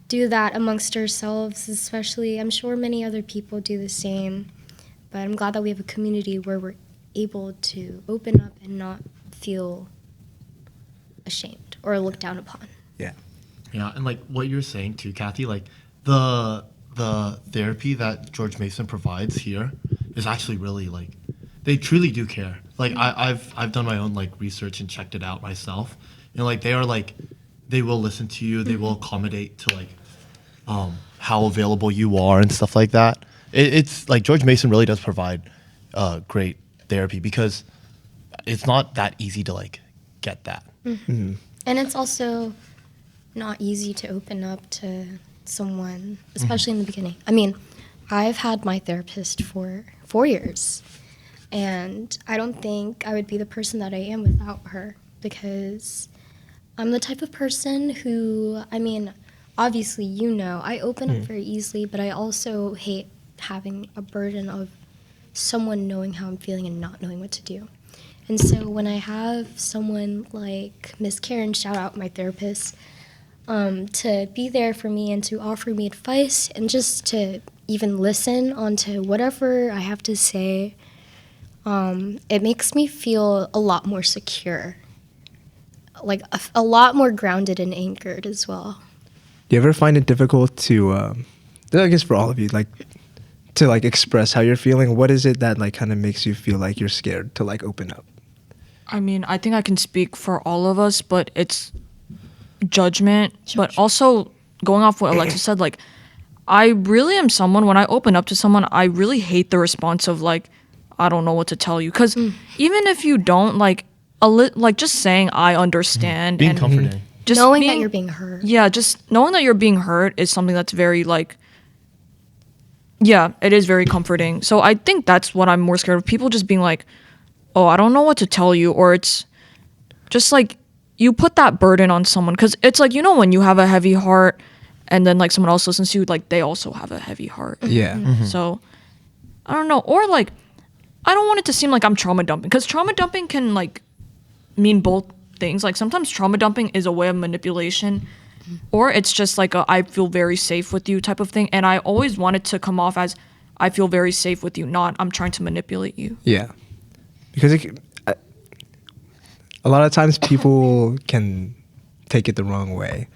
do that amongst ourselves, especially. I'm sure many other people do the same, but I'm glad that we have a community where we're able to open up and not feel ashamed or looked down upon. Yeah. Yeah, and like what you're saying too, Kathy, like the therapy that George Mason provides here is actually really like they truly do care. Like I've done my own like research and checked it out myself, and like they are like they will listen to you, they will accommodate to like how available you are and stuff like that. It's like George Mason really does provide great therapy because it's not that easy to like get that. And it's also not easy to open up to someone, especially in the beginning. I mean, I've had my therapist for 4 years, and I don't think I would be the person that I am without her, because I'm the type of person who, I mean, obviously, you know, I open up very easily, but I also hate having a burden of someone knowing how I'm feeling and not knowing what to do. And so when I have someone like Miss Karen, shout out my therapist, to be there for me and to offer me advice and just to even listen onto whatever I have to say, it makes me feel a lot more secure, like a lot more grounded and anchored as well. Do you ever find it difficult to, I guess for all of you, like to like express how you're feeling? What is it that like kind of makes you feel like you're scared to like open up? I mean, I think I can speak for all of us, but it's judgment. But also going off what Alexis said, like I really am someone, when I open up to someone, I really hate the response of like, I don't know what to tell you. Because even if you don't, like, like just saying I understand. Being and comforting. just Knowing that you're being heard. Yeah, just knowing that you're being heard is something that's very like, yeah, it is very comforting. So I think that's what I'm more scared of. People just being like, oh, I don't know what to tell you. Or it's just like, you put that burden on someone. Because it's like, you know, when you have a heavy heart and then like someone else listens to you, like they also have a heavy heart. Yeah. So I don't know. Or like, I don't want it to seem like I'm trauma dumping. Because trauma dumping can like mean both things. Like sometimes trauma dumping is a way of manipulation, or it's just like a I feel very safe with you type of thing. And I always want it to come off as I feel very safe with you, not I'm trying to manipulate you. Yeah. Because a lot of times people can take it the wrong way,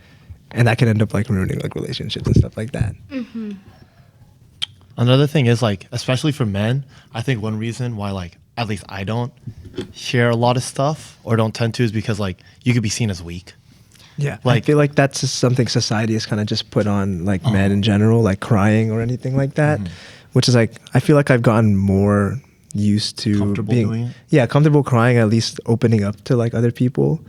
and that can end up like ruining like relationships and stuff like that. Another thing is like, especially for men, I think one reason why like at least I don't share a lot of stuff or don't tend to is because like you could be seen as weak. Yeah, I Like- feel like that's just something society has kind of just put on like men in general, like crying or anything like that, which is like I feel like I've gotten more used to Comfortable being doing it? yeah comfortable crying, at least opening up to like other people.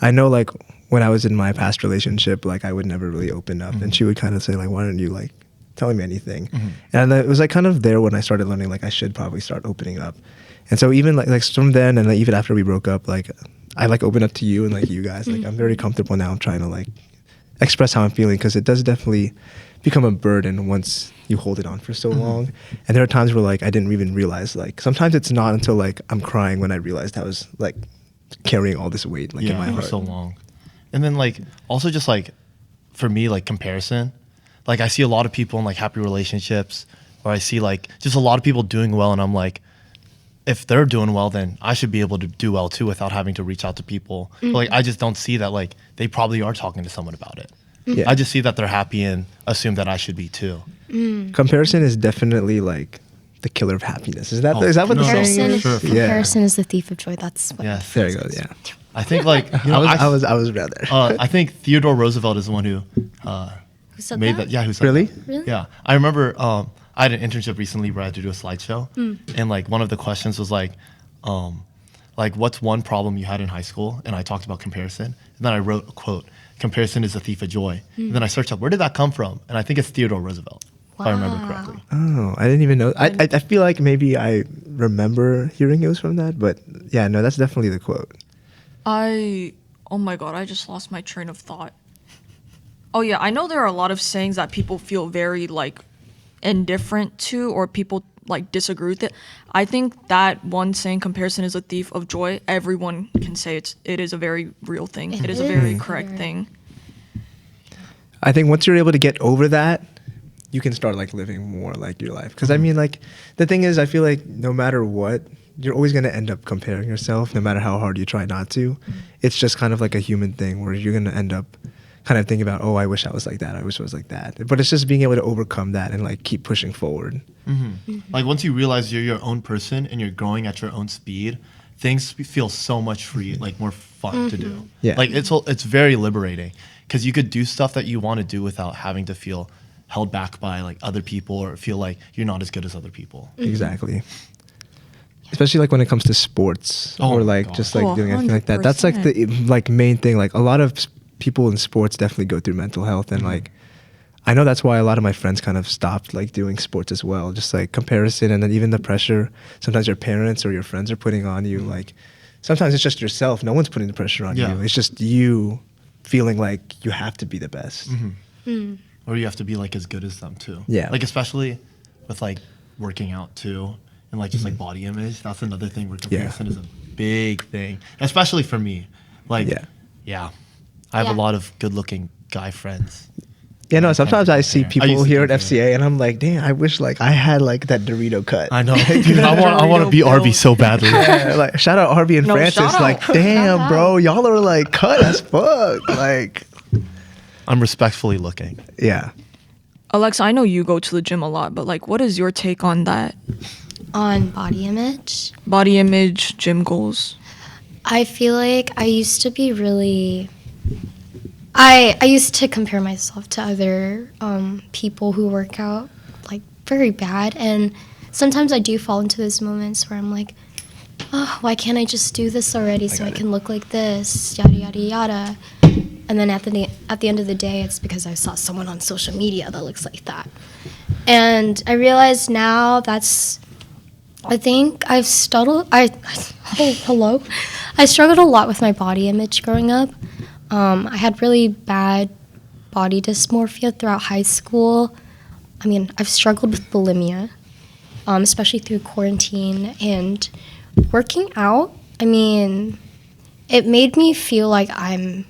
I know like when I was in my past relationship, like I would never really open up, and she would kind of say like, why don't you like telling me anything? And it was like kind of there when I started learning like I should probably start opening up. And so even like from then and like, even after we broke up, like I like open up to you and like you guys, like I'm very comfortable now. I'm trying to like express how I'm feeling, because it does definitely, become a burden once you hold it on for so long. And there are times where like I didn't even realize, like sometimes it's not until like I'm crying when I realized I was like carrying all this weight like in my for heart. so long. And then like also just like for me, like comparison. Like I see a lot of people in like happy relationships, or I see like just a lot of people doing well, and I'm like, if they're doing well, then I should be able to do well too without having to reach out to people. But, like I just don't see that like they probably are talking to someone about it. Yeah. I just see that they're happy and assume that I should be too. Comparison is definitely like the killer of happiness. Is that Oh, is that what the no, saying Comparison, is? sure. Yeah. comparison is the thief of joy. That's what. Yes. There you go. Yeah. I think like you know, I was rather. I think Theodore Roosevelt is the one who Who said made that? that. Yeah, who said Really? that. Really? Yeah, I remember. I had an internship recently where I had to do a slideshow, and like one of the questions was like what's one problem you had in high school? And I talked about comparison, and then I wrote a quote: "Comparison is a thief of joy." And then I searched up where did that come from, and I think it's Theodore Roosevelt, if I remember Wow. correctly. Oh, I didn't even know. I feel like maybe I remember hearing it was from that, but yeah, no, that's definitely the quote. Oh my god, I just lost my train of thought. Oh yeah, I know there are a lot of sayings that people feel very like indifferent to, or people like disagree with it. I think that one saying, comparison is a thief of joy, everyone can say it is a very real thing. It is a very is. correct Yeah. thing. I think once you're able to get over that, you can start like living more like your life. Because I mean, like the thing is, I feel like no matter what, you're always gonna end up comparing yourself, no matter how hard you try not to. It's just kind of like a human thing where you're gonna end up kind of thinking about, oh, I wish I was like that. I wish I was like that. But it's just being able to overcome that and like keep pushing forward. Like once you realize you're your own person and you're growing at your own speed, things feel so much free, like more fun to do. Yeah. Like it's very liberating because you could do stuff that you want to do without having to feel held back by like other people or feel like you're not as good as other people. Exactly. Especially like when it comes to sports Oh or my like God. just like Oh, doing anything like that. That's like the like main thing. Like a lot of people in sports definitely go through mental health, and like I know that's why a lot of my friends kind of stopped like doing sports as well. Just like comparison, and then even the pressure sometimes your parents or your friends are putting on you. Like sometimes it's just yourself. No one's putting the pressure on Yeah. you. It's just you feeling like you have to be the best. Or you have to be like as good as them too. Yeah. Like especially with like working out too and like just like body image. That's another thing where comparison is a big thing. Especially for me. Like Yeah. I have a Yeah. lot of good looking guy friends. Yeah, no, sometimes I see I used people to here at do that. FCA and I'm like, damn, I wish like I had like that Dorito cut. I know. Dude, I want to be Dorito Arby build. so badly. Yeah, like shout out Harvey and No, Francis. shout Like, out. damn, Shout bro, y'all are like cut as fuck. Like, I'm respectfully looking. yeah. Alexa, I know you go to the gym a lot, but like what is your take on that? On body image, Body image, gym goals. I feel like I used to be really. I used to compare myself to other people who work out like very bad, and sometimes I do fall into those moments where I'm like, oh, why can't I just do this already so I can look like this, yada yada yada. And then at the end of the day, it's because I saw someone on social media that looks like that. And I realize now I think I've struggled. Hello. I struggled a lot with my body image growing up. I had really bad body dysmorphia throughout high school. I mean, I've struggled with bulimia, especially through quarantine and working out. I mean, it made me feel like I'm,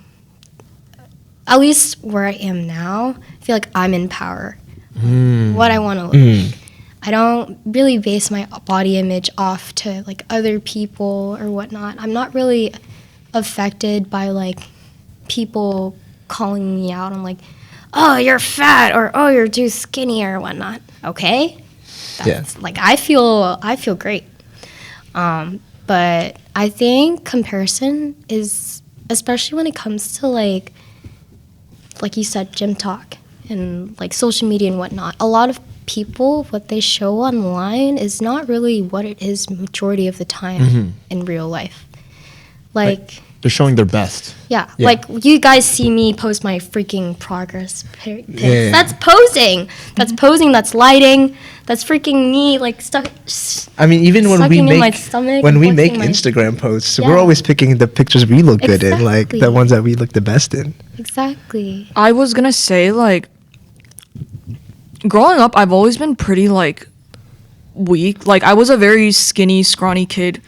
at least where I am now, I feel like I'm in power. What I want to look like. I don't really base my body image off to like other people or whatnot. I'm not really affected by like people calling me out on like, oh, you're fat or oh, you're too skinny or whatnot. Okay, that's like I feel great. But I think comparison is, especially when it comes to like you said, gym talk and like social media and whatnot. A lot of people, what they show online is not really what it is majority of the time in real life. Like They're showing their best. yeah, Yeah. like you guys see me post my freaking progress pics. Yeah. That's posing. That's posing. That's lighting. That's freaking me like stuck. I mean, even when we Sucking in my make stomach when and we make flexing my- Instagram posts, Yeah. we're always picking the pictures we look good in, like the Exactly. ones that we look the best in. Exactly. I was gonna say like growing up, I've always been pretty like weak. Like I was a very skinny, scrawny kid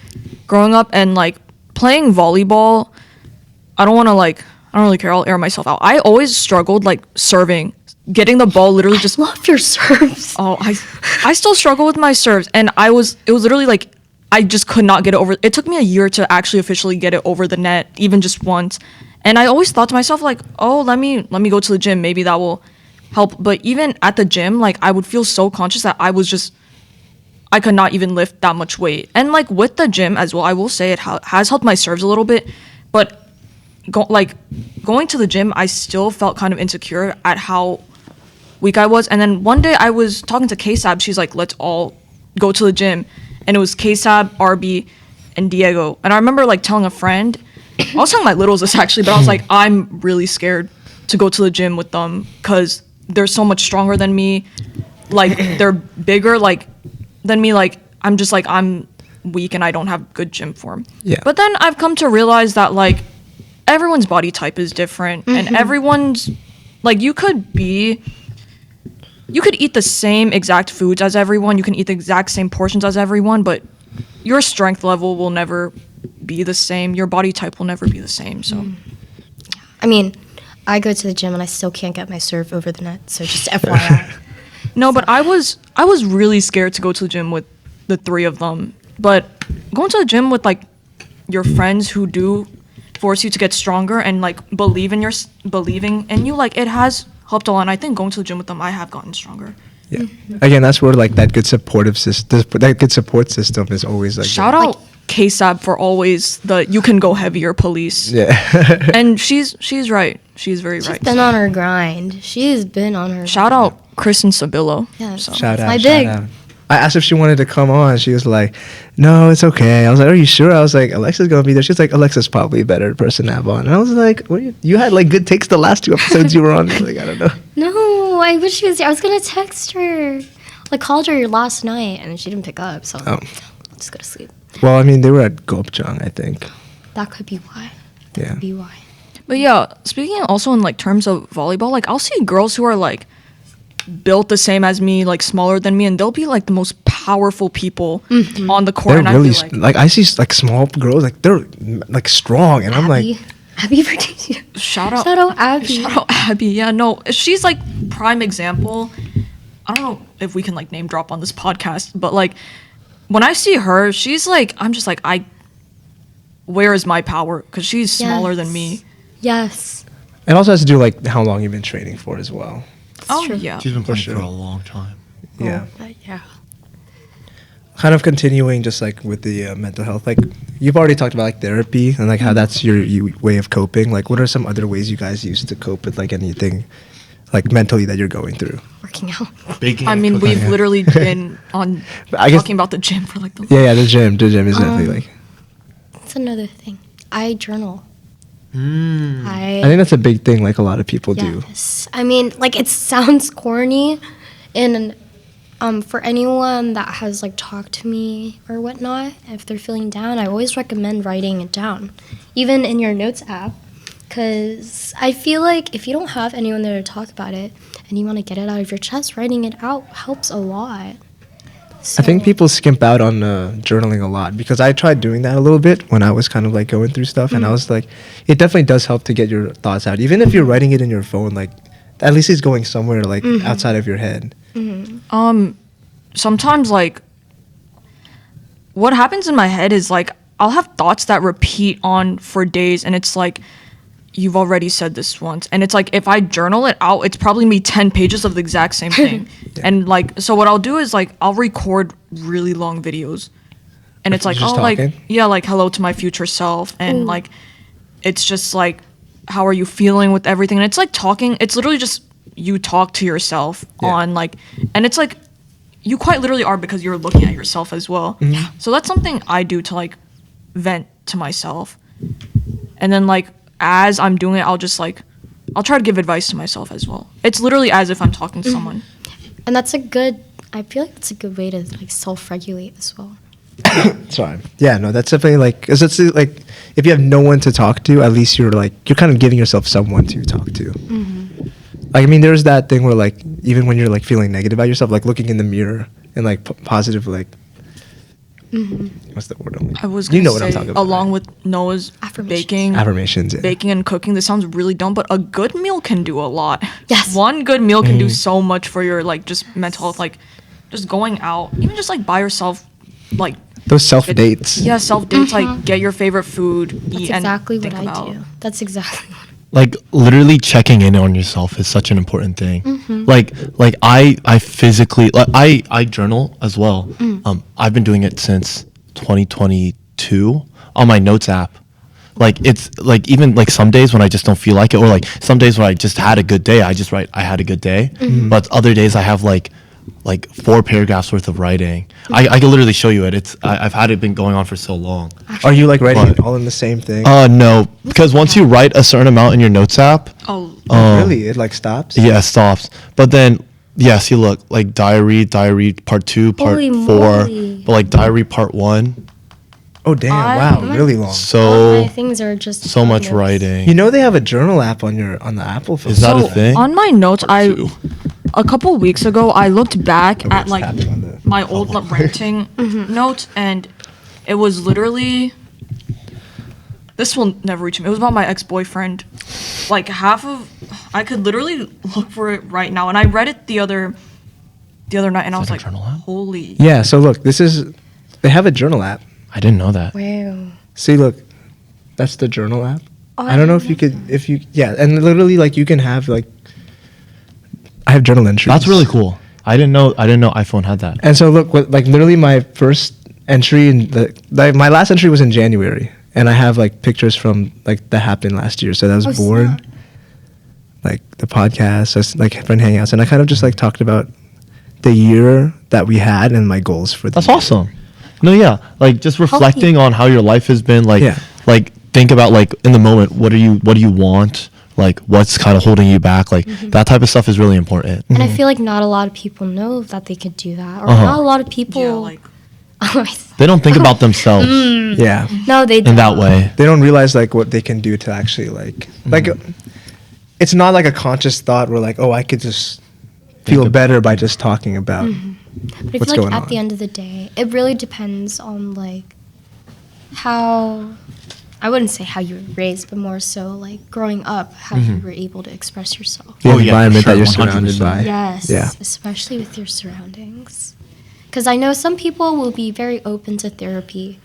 growing up, and like playing volleyball. I don't really care. I'll air myself out. I always struggled like serving, getting the ball literally just. Love your serves. Oh, I still struggle with my serves, and it was literally like I just could not get it over. It took me a year to actually officially get it over the net, even just once. And I always thought to myself like, oh, let me go to the gym. Maybe that will help. But even at the gym, like I would feel so conscious that I could not even lift that much weight. And like with the gym as well, I will say it has helped my serves a little bit. But going to the gym, I still felt kind of insecure at how weak I was. And then one day I was talking to K-Sab. She's like, let's all go to the gym. And it was K-Sab, Arby, and Diego. And I remember like telling a friend, I was telling my littles this actually, but I was like, I'm really scared to go to the gym with them because they're so much stronger than me. Like they're bigger like than me. Like I'm weak and I don't have good gym form. Yeah. But then I've come to realize that like everyone's body type is different and everyone's like you could eat the same exact foods as everyone. You can eat the exact same portions as everyone, but your strength level will never be the same. Your body type will never be the same. So, I mean, I go to the gym and I still can't get my serve over the net. So just FYI. no, but I was really scared to go to the gym with the three of them. But going to the gym with like your friends who do force you to get stronger and like believing in you, like it has helped a lot. And I think going to the gym with them, I have gotten stronger. Yeah. Again, that's where like that good support system is always like. Shout out K-Sab for always you can go heavier police. Yeah. And she's right. She's very right. Been on her grind. She's been on her. Shout out Chris and Sabillo. Yeah. So. Shout out. my shout big. out. I asked if she wanted to come on. She was like, "No, it's okay." I was like, "Are you sure?" I was like, "Alexa's gonna be there." She's like, "Alexa's probably a better person to have on." And I was like, "What? You had like good takes the last 2 episodes you were on." Like, I don't know. No, I wish she was there. I was gonna text her. Like called her last night and she didn't pick up. So Oh. I'll just go to sleep. Well, I mean, they were at Gopchang, I think. That could be why. Yeah. Could be why. But yeah, speaking also in like terms of volleyball, like I'll see girls who are like built the same as me, like smaller than me, and they'll be like the most powerful people on the court. They're And really I feel like I see like small girls, like they're like strong, and I'm like, Abby Virginia. shout out Abby. Shout out Abby. Yeah, no, she's like prime example. I don't know if we can like name drop on this podcast, but like when I see her, she's like, I'm just like, where is my power? Because she's smaller than me. Yes. it also has to do like how long you've been training for as well. Oh true. yeah. She's been playing sure. for a long time. Yeah. Yeah. Kind of continuing just like with the mental health, like you've already talked about like therapy and like how that's your way of coping. Like what are some other ways you guys use to cope with like anything like mentally that you're going through? Working out. Baking. I mean, cooking. we've literally been on But I guess- talking about the gym for like the Yeah, the gym is definitely like, That's another thing. I journal. I think that's a big thing like a lot of people do. Yes. I mean, like it sounds corny, and for anyone that has like talked to me or whatnot, if they're feeling down, I always recommend writing it down, even in your notes app, because I feel like if you don't have anyone there to talk about it and you want to get it out of your chest, writing it out helps a lot. I think So- people skimp out on journaling a lot because I tried doing that a little bit when I was kind of like going through stuff, and I was like, it definitely does help to get your thoughts out, even if you're writing it in your phone. Like, at least it's going somewhere like outside of your head. sometimes like what happens in my head is like I'll have thoughts that repeat on for days, and it's like you've already said this once, and it's like if I journal it out, it's probably me 10 pages of the exact same thing. And like so what I'll do is like I'll record really long videos, and it's like Just oh like talking? yeah, like hello to my future self, and like it's just like how are you feeling with everything, and it's like talking, it's literally just you talk to yourself Yeah. on like, and it's like you quite literally are because you're looking at yourself as well. So that's something I do to like vent to myself. And then like as I'm doing it, I'll just like I'll try to give advice to myself as well. It's literally as if I'm talking to someone. And that's a good, I feel like that's a good way to like self-regulate as well. Sorry. Yeah, no, that's definitely like, cause it's like if you have no one to talk to, at least you're kind of giving yourself someone to talk to. Like, I mean, there's that thing where like even when you're like feeling negative about yourself, like looking in the mirror and like positive, like what's the word? I was You gonna know what I'm say, talking about, along right? with Noah's Affirmations. baking, Affirmations. Yeah. baking and cooking. This sounds really dumb, but a good meal can do a lot. Yes. One good meal can Mm. do so much for your like just mental health, like just going out, even just like by yourself, like Those self dates. yeah, self dates, like get your favorite food, That's eat, and exactly what think I about. do. That's exactly what Like literally checking in on yourself is such an important thing. Like I physically like I journal as well. I've been doing it since 2022 on my notes app. Like it's like even like some days when I just don't feel like it, or like some days where I just had a good day, I just write I had a good day. But other days I have like 4 paragraphs worth of writing. I can literally show you it. I've had it been going on for so long. Are you like writing But- it all in the same thing? No, because once you write a certain amount in your notes app, Oh, Really? It like stops? yeah, it stops. But then, yeah, see, look, like diary part 2, part Holy 4, moly. but like diary part 1, Oh damn! I- Wow, really long. all so my things are just so much notes. writing. You know they have a journal app on the Apple phone. Is that a so thing? on my notes, Two. a couple weeks ago, I looked back Oh, at it's like tapping on the- my old renting notes, and it was literally. This will never reach me. It was about my ex-boyfriend. Like half of, I could literally look for it right now, and I read it the other night, and I was that a like, journal app? "Holy!" Yeah. So look, they have a journal app. I didn't know that. Wow. See, look, that's the journal app. Oh, I don't know if you could, yeah, and literally like you can have like, I have journal entries. That's really cool. I didn't know iPhone had that. And so look, like literally my first entry in my last entry was in January, and I have like pictures from like that happened last year. So that was Oh, born, snap. like the podcast, so like friend hangouts, and I kind of just like talked about the year that we had and my goals for the That's year. awesome. No, yeah, like just reflecting on how your life has been. Like, Yeah. like think about like in the moment, what do you want? Like, what's kind of holding you back? Like that type of stuff is really important. And I feel like not a lot of people know that they could do that, or Uh-huh. not a lot of people. Yeah, like They don't think about themselves Yeah. no, they in that way. They don't realize like what they can do to actually like it's not like a conscious thought where like, oh, I could just feel about better by just talking about But I what's feel like going at on. the end of the day, it really depends on like how, I wouldn't say how you were raised, but more so like growing up, how you were able to express yourself. the Oh, yeah, for environment sure, that you're surrounded 100%. by. Yes, Yeah. especially with your surroundings. Because I know some people will be very open to therapy,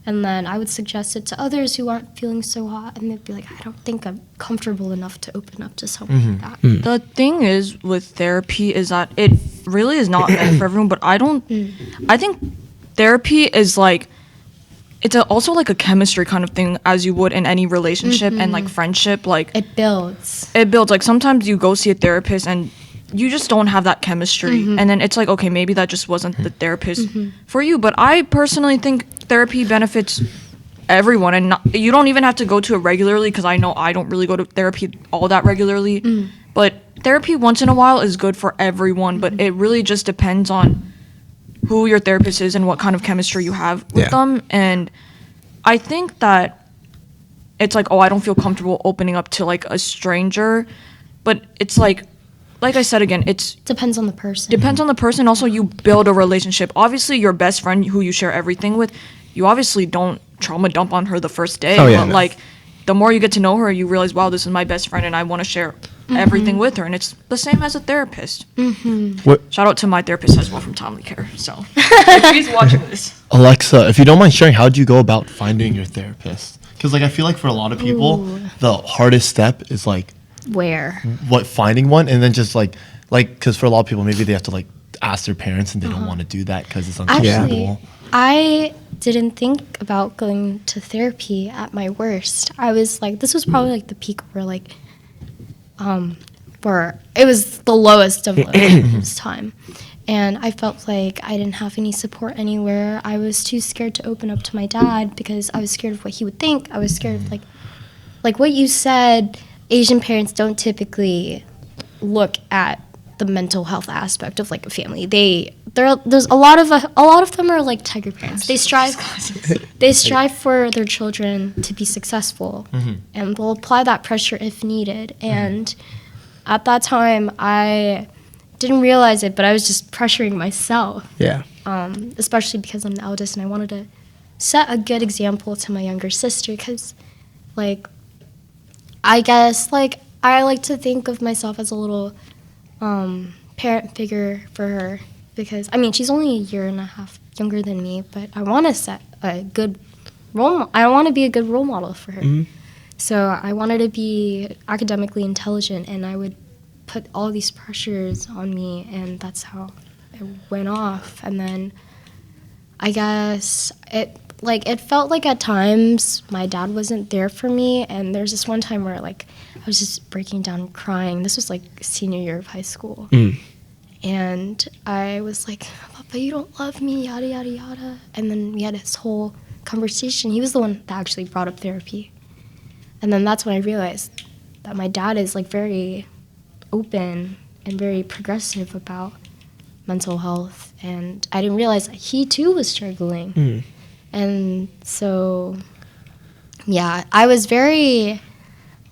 and then I would suggest it to others who aren't feeling so hot, and they'd be like, I don't think I'm comfortable enough to open up to someone like that. the thing is with therapy is that it really is not meant for everyone. But I think therapy is like. It's also like a chemistry kind of thing, as you would in any relationship and like friendship. Like It builds. it builds. Like sometimes you go see a therapist and you just don't have that chemistry, and then it's like, okay, maybe that just wasn't the therapist for you. But I personally think therapy benefits everyone, and you don't even have to go to it regularly, because I know I don't really go to therapy all that regularly. But therapy once in a while is good for everyone. But it really just depends on who your therapist is and what kind of chemistry you have with Yeah. them. And I think that it's like, oh, I don't feel comfortable opening up to like a stranger, but it's like I said again, it's Depends on the person. depends on the person. Also, you build a relationship. Obviously, your best friend who you share everything with, you obviously don't trauma dump on her the first day. Oh, yeah, but no. like the more you get to know her, you realize, wow, this is my best friend and I want to share everything with her. And it's the same as a therapist. What, Shout out to my therapist as well from Tomley Care. So if he's watching this. Alexa, if you don't mind sharing, how do you go about finding your therapist? Because like I feel like for a lot of people, the hardest step is like Where? finding one, and then just like because for a lot of people maybe they have to like ask their parents and they don't want to do that because it's Actually, uncomfortable. I didn't think about going to therapy at my worst. I was like, this was probably like the peak where like, where it was the lowest of this time. And I felt like I didn't have any support anywhere. I was too scared to open up to my dad because I was scared of what he would think. I was scared of like what you said, Asian parents don't typically look at the mental health aspect of like a family. There's a lot of them are like tiger parents. They strive for their children to be successful, and they'll apply that pressure if needed. And at that time, I didn't realize it, but I was just pressuring myself, Yeah. especially because I'm the eldest and I wanted to set a good example to my younger sister because, like, I guess, like, I like to think of myself as a little parent figure for her because, I mean, she's only a year and a half younger than me, but I want to set a good I want to be a good role model for her. So I wanted to be academically intelligent, and I would put all these pressures on me, and that's how it went off. And then I guess it felt like at times my dad wasn't there for me, and there's this one time where like I was just breaking down and crying. This was like senior year of high school. And I was like, Papa, you don't love me, yada, yada, yada. And then we had this whole conversation. He was the one that actually brought up therapy. And then that's when I realized that my dad is like very open and very progressive about mental health. And I didn't realize that he too was struggling. And so, yeah, I was very,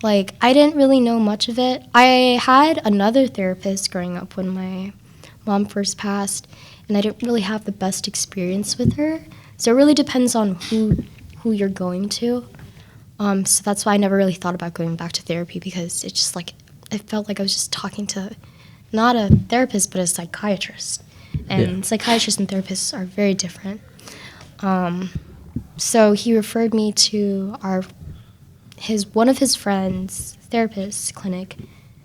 like, I didn't really know much of it. I had another therapist growing up when my mom first passed, and I didn't really have the best experience with her. So it really depends on who you're going to. So that's why I never really thought about going back to therapy because it just like, it felt like I was just talking to not a therapist, but a psychiatrist. And psychiatrists and therapists are very different. So he referred me to one of his friends' therapist clinic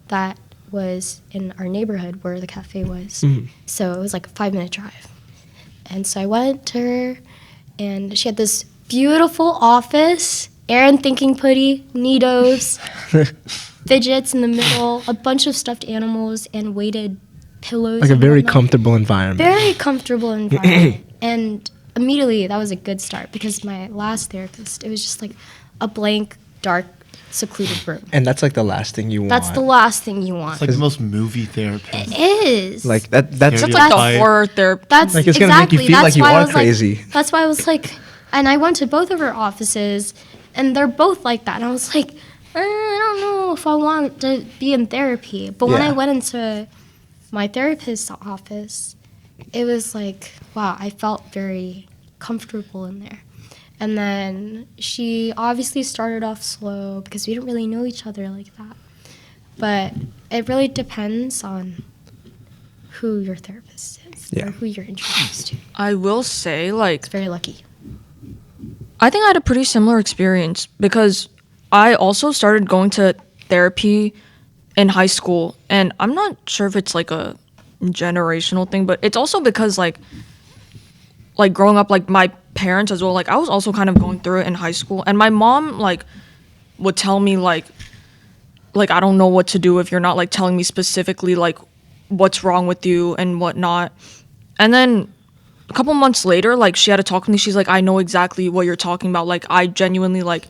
that was in our neighborhood where the cafe was. So it was like a 5-minute drive. And so I went to her, and she had this beautiful office, Aaron thinking putty, neatos, fidgets in the middle, a bunch of stuffed animals, and weighted pillows. Like a and very whatnot. comfortable environment. Very comfortable environment. And immediately that was a good start because my last therapist, it was just like a blank, dark, secluded room. And that's like the last thing you want. That's the last thing you want. It's like the most movie therapist. It is. Like that's That's like Stereotype. the horror therapy. That's like, it's gonna make you exactly. feel That's like you why I are was crazy. Like, that's why I was like, and I went to both of her offices, and they're both like that. And I was like, I don't know if I want to be in therapy. But when Yeah. I went into my therapist's office, it was like, wow, I felt very comfortable in there. And then she obviously started off slow because we didn't really know each other like that. But it really depends on who your therapist is Yeah. or who you're introduced to. I will say, like, It's very lucky. I think I had a pretty similar experience because I also started going to therapy in high school, and I'm not sure if it's like a generational thing, but it's also because like growing up, like my parents as well, like I was also kind of going through it in high school, and my mom like would tell me like I don't know what to do if you're not like telling me specifically like what's wrong with you and whatnot. And then a couple months later, like she had to talk to me. She's like, I know exactly what you're talking about. Like I genuinely like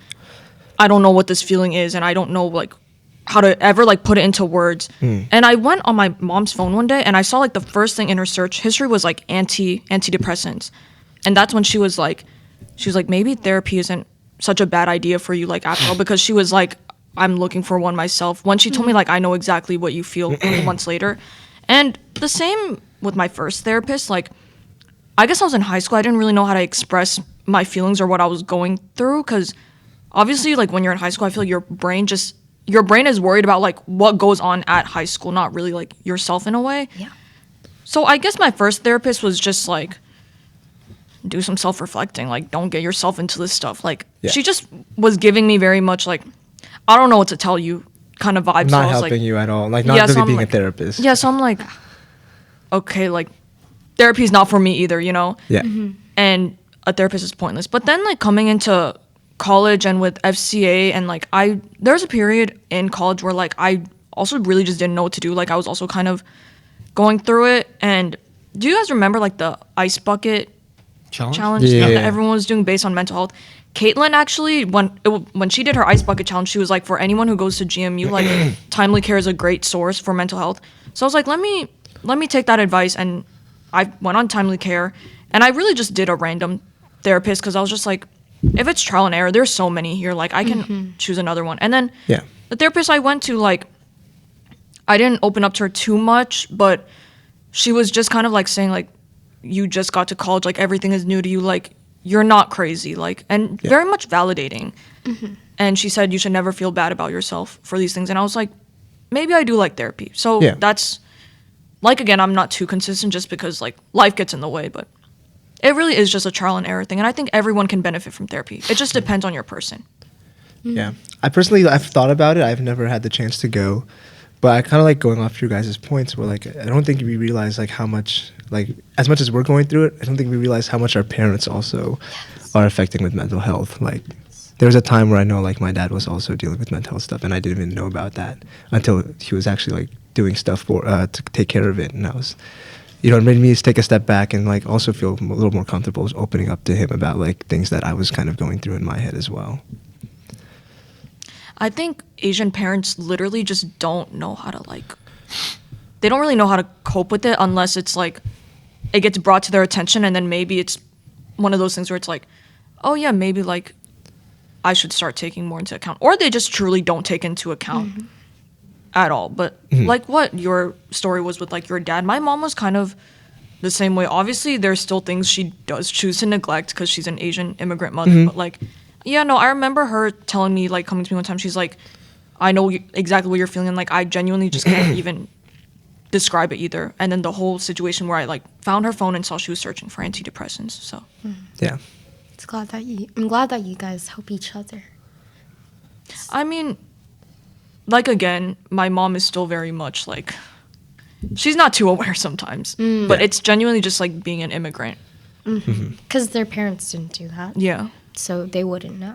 I don't know what this feeling is, and I don't know like how to ever like put it into words. And I went on my mom's phone one day and I saw like the first thing in her search history was like antidepressants. And that's when she was like maybe therapy isn't such a bad idea for you like after all, because she was like, I'm looking for one myself. When she told me like I know exactly what you feel a couple months later. And the same with my first therapist, like I guess I was in high school. I didn't really know how to express my feelings or what I was going through, because obviously like when you're in high school, I feel like your brain is worried about like what goes on at high school, not really like yourself in a way. Yeah. So I guess my first therapist was just like, do some self-reflecting, like don't get yourself into this stuff. Like she just was giving me very much like, I don't know what to tell you kind of vibes. So Not I was helping like, you at all. Like not Yeah, so really I'm being like- a therapist. yeah, so I'm like, okay, like therapy's not for me either, you know? Yeah. And a therapist is pointless. But then like coming into college and with FCA and like there's a period in college where like I also really just didn't know what to do. Like I was also kind of going through it. And do you guys remember like the ice bucket challenge Yeah. that everyone was doing based on mental health? Caitlin actually, when she did her ice bucket challenge, she was like, for anyone who goes to GMU, like Timely Care is a great source for mental health. So I was like, let me take that advice, and I went on Timely Care, and I really just did a random therapist because I was just like, if it's trial and error, there's so many here, like I can choose another one. And then Yeah. the therapist I went to, like I didn't open up to her too much, but she was just kind of like saying like, you just got to college, like everything is new to you, like you're not crazy, like, and very much validating. And she said you should never feel bad about yourself for these things. And I was like, maybe I do like therapy. So Yeah. that's like, again, I'm not too consistent just because like life gets in the way, but it really is just a trial and error thing. And I think everyone can benefit from therapy. It just depends on your person. Yeah. I personally, I've thought about it. I've never had the chance to go, but I kind of like going off your guys' points where like, I don't think we realize like how much, like as much as we're going through it, I don't think we realize how much our parents also are affecting with mental health. Like there was a time where I know like my dad was also dealing with mental health stuff and I didn't even know about that until he was actually like doing stuff for, to take care of it. And I was, you know, it made me take a step back and like also feel a little more comfortable opening up to him about like things that I was kind of going through in my head as well. I think Asian parents literally just don't know how to like, they don't really know how to cope with it unless it's like, it gets brought to their attention and then maybe it's one of those things where it's like, oh yeah, maybe like I should start taking more into account. Or they just truly don't take into account at all. But like what your story was with like your dad, my mom was kind of the same way. Obviously, there's still things she does choose to neglect because she's an Asian immigrant mother. But like, yeah, no, I remember her telling me, like coming to me one time, she's like, I know exactly what you're feeling. And like, I genuinely just can't even describe it either. And then the whole situation where I like found her phone and saw she was searching for antidepressants. So Yeah. I'm glad that you guys help each other. I mean, like again, my mom is still very much like, she's not too aware sometimes, but it's genuinely just like being an immigrant. Because their parents didn't do that, Yeah. so they wouldn't know.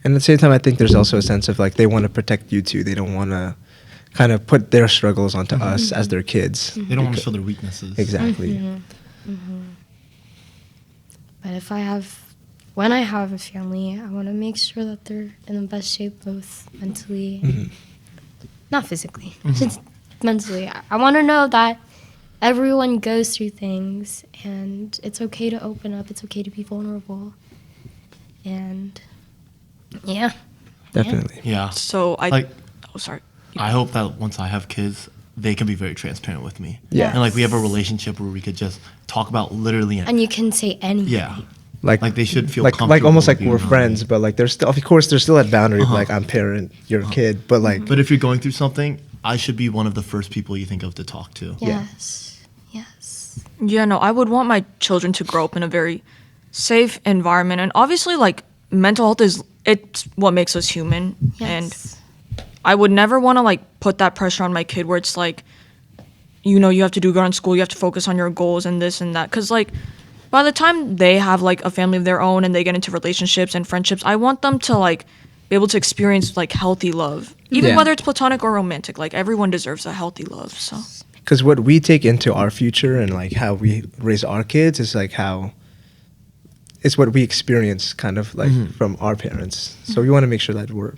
And at the same time, I think there's also a sense of like they want to protect you too. They don't want to kind of put their struggles onto us as their kids. They don't want to show their weaknesses. Exactly. But when I have a family, I want to make sure that they're in the best shape, both mentally, not physically, just mentally. I want to know that everyone goes through things, and it's okay to open up. It's okay to be vulnerable, and yeah. Definitely. Yeah. So Like- oh, sorry. I hope that once I have kids, they can be very transparent with me. Yeah. And like we have a relationship where we could just talk about literally And you can say anything. yeah. Like Like they should feel like comfortable almost like being we're honest. friends, but like there's still, of course, there's still that boundary of like I'm parent, you're a kid, but like But if you're going through something, I should be one of the first people you think of to talk to. Yes. Yes. Yeah, no, I would want my children to grow up in a very safe environment. And obviously, like, mental health it's what makes us human. And Yes. I would never want to, like, put that pressure on my kid where it's like, you know, you have to do good on school, you have to focus on your goals and this and that. Because, like, by the time they have, like, a family of their own and they get into relationships and friendships, I want them to, like, be able to experience, like, healthy love. Even Yeah. whether it's platonic or romantic. Like, everyone deserves a healthy love, so. because what we take into our future and like how we raise our kids is like how it's what we experience kind of like from our parents. So we want to make sure that we're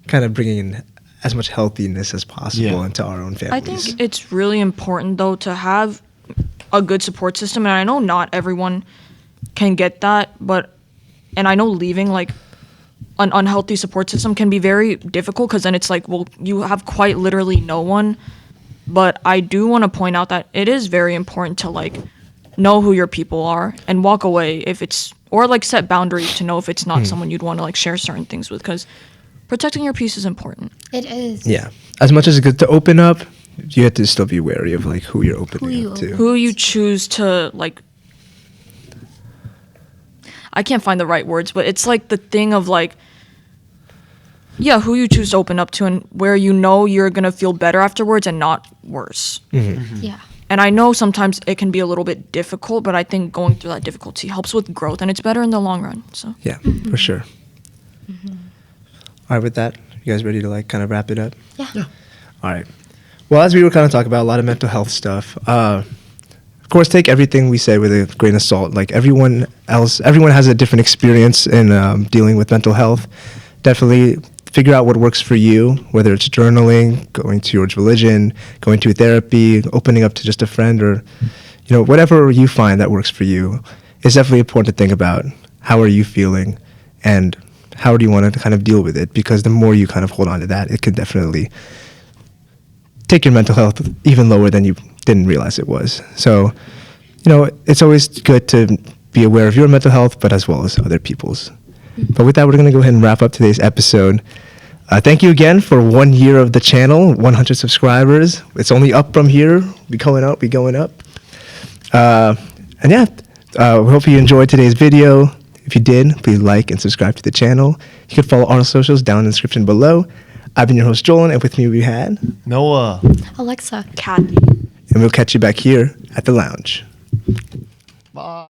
kind of bringing in as much healthiness as possible Yeah. into our own I families. think it's really important though to have a good support system, and I know not everyone can get that, and I know leaving like an unhealthy support system can be very difficult because then it's like, well, you have quite literally no one. But I do want to point out that it is very important to like know who your people are and walk away if it's, or like set boundaries to know if it's not someone you'd want to like share certain things with, because protecting your peace is important. It is. Yeah. As much as it's good to open up, you have to still be wary of like who you're opening you up to. Who you choose to like, I can't find the right words, but it's like the thing of like, yeah, who you choose to open up to and where you know you're going to feel better afterwards and not worse. Yeah. And I know sometimes it can be a little bit difficult, but I think going through that difficulty helps with growth and it's better in the long run. So Yeah, for sure. All right, with that, you guys ready to like kind of wrap it up? Yeah. All right. Well, as we were kind of talking about a lot of mental health stuff, of course, take everything we say with a grain of salt. Like everyone has a different experience in dealing with mental health. Definitely figure out what works for you, whether it's journaling, going towards religion, going to therapy, opening up to just a friend, or whatever you find that works for you. It's definitely important to think about how are you feeling and how do you want to kind of deal with it, because the more you kind of hold on to that, it can definitely take your mental health even lower than you didn't realize it was. So, it's always good to be aware of your mental health, but as well as other people's. But with that, we're going to go ahead and wrap up today's episode. Thank you again for 1 year of the channel, 100 subscribers. It's only up from here. Be going up. And yeah, we hope you enjoyed today's video. If you did, please like and subscribe to the channel. You can follow our socials down in the description below. I've been your host, Joel, and with me we had, Noah. Alexa. Cat. and we'll catch you back here at the lounge. Bye.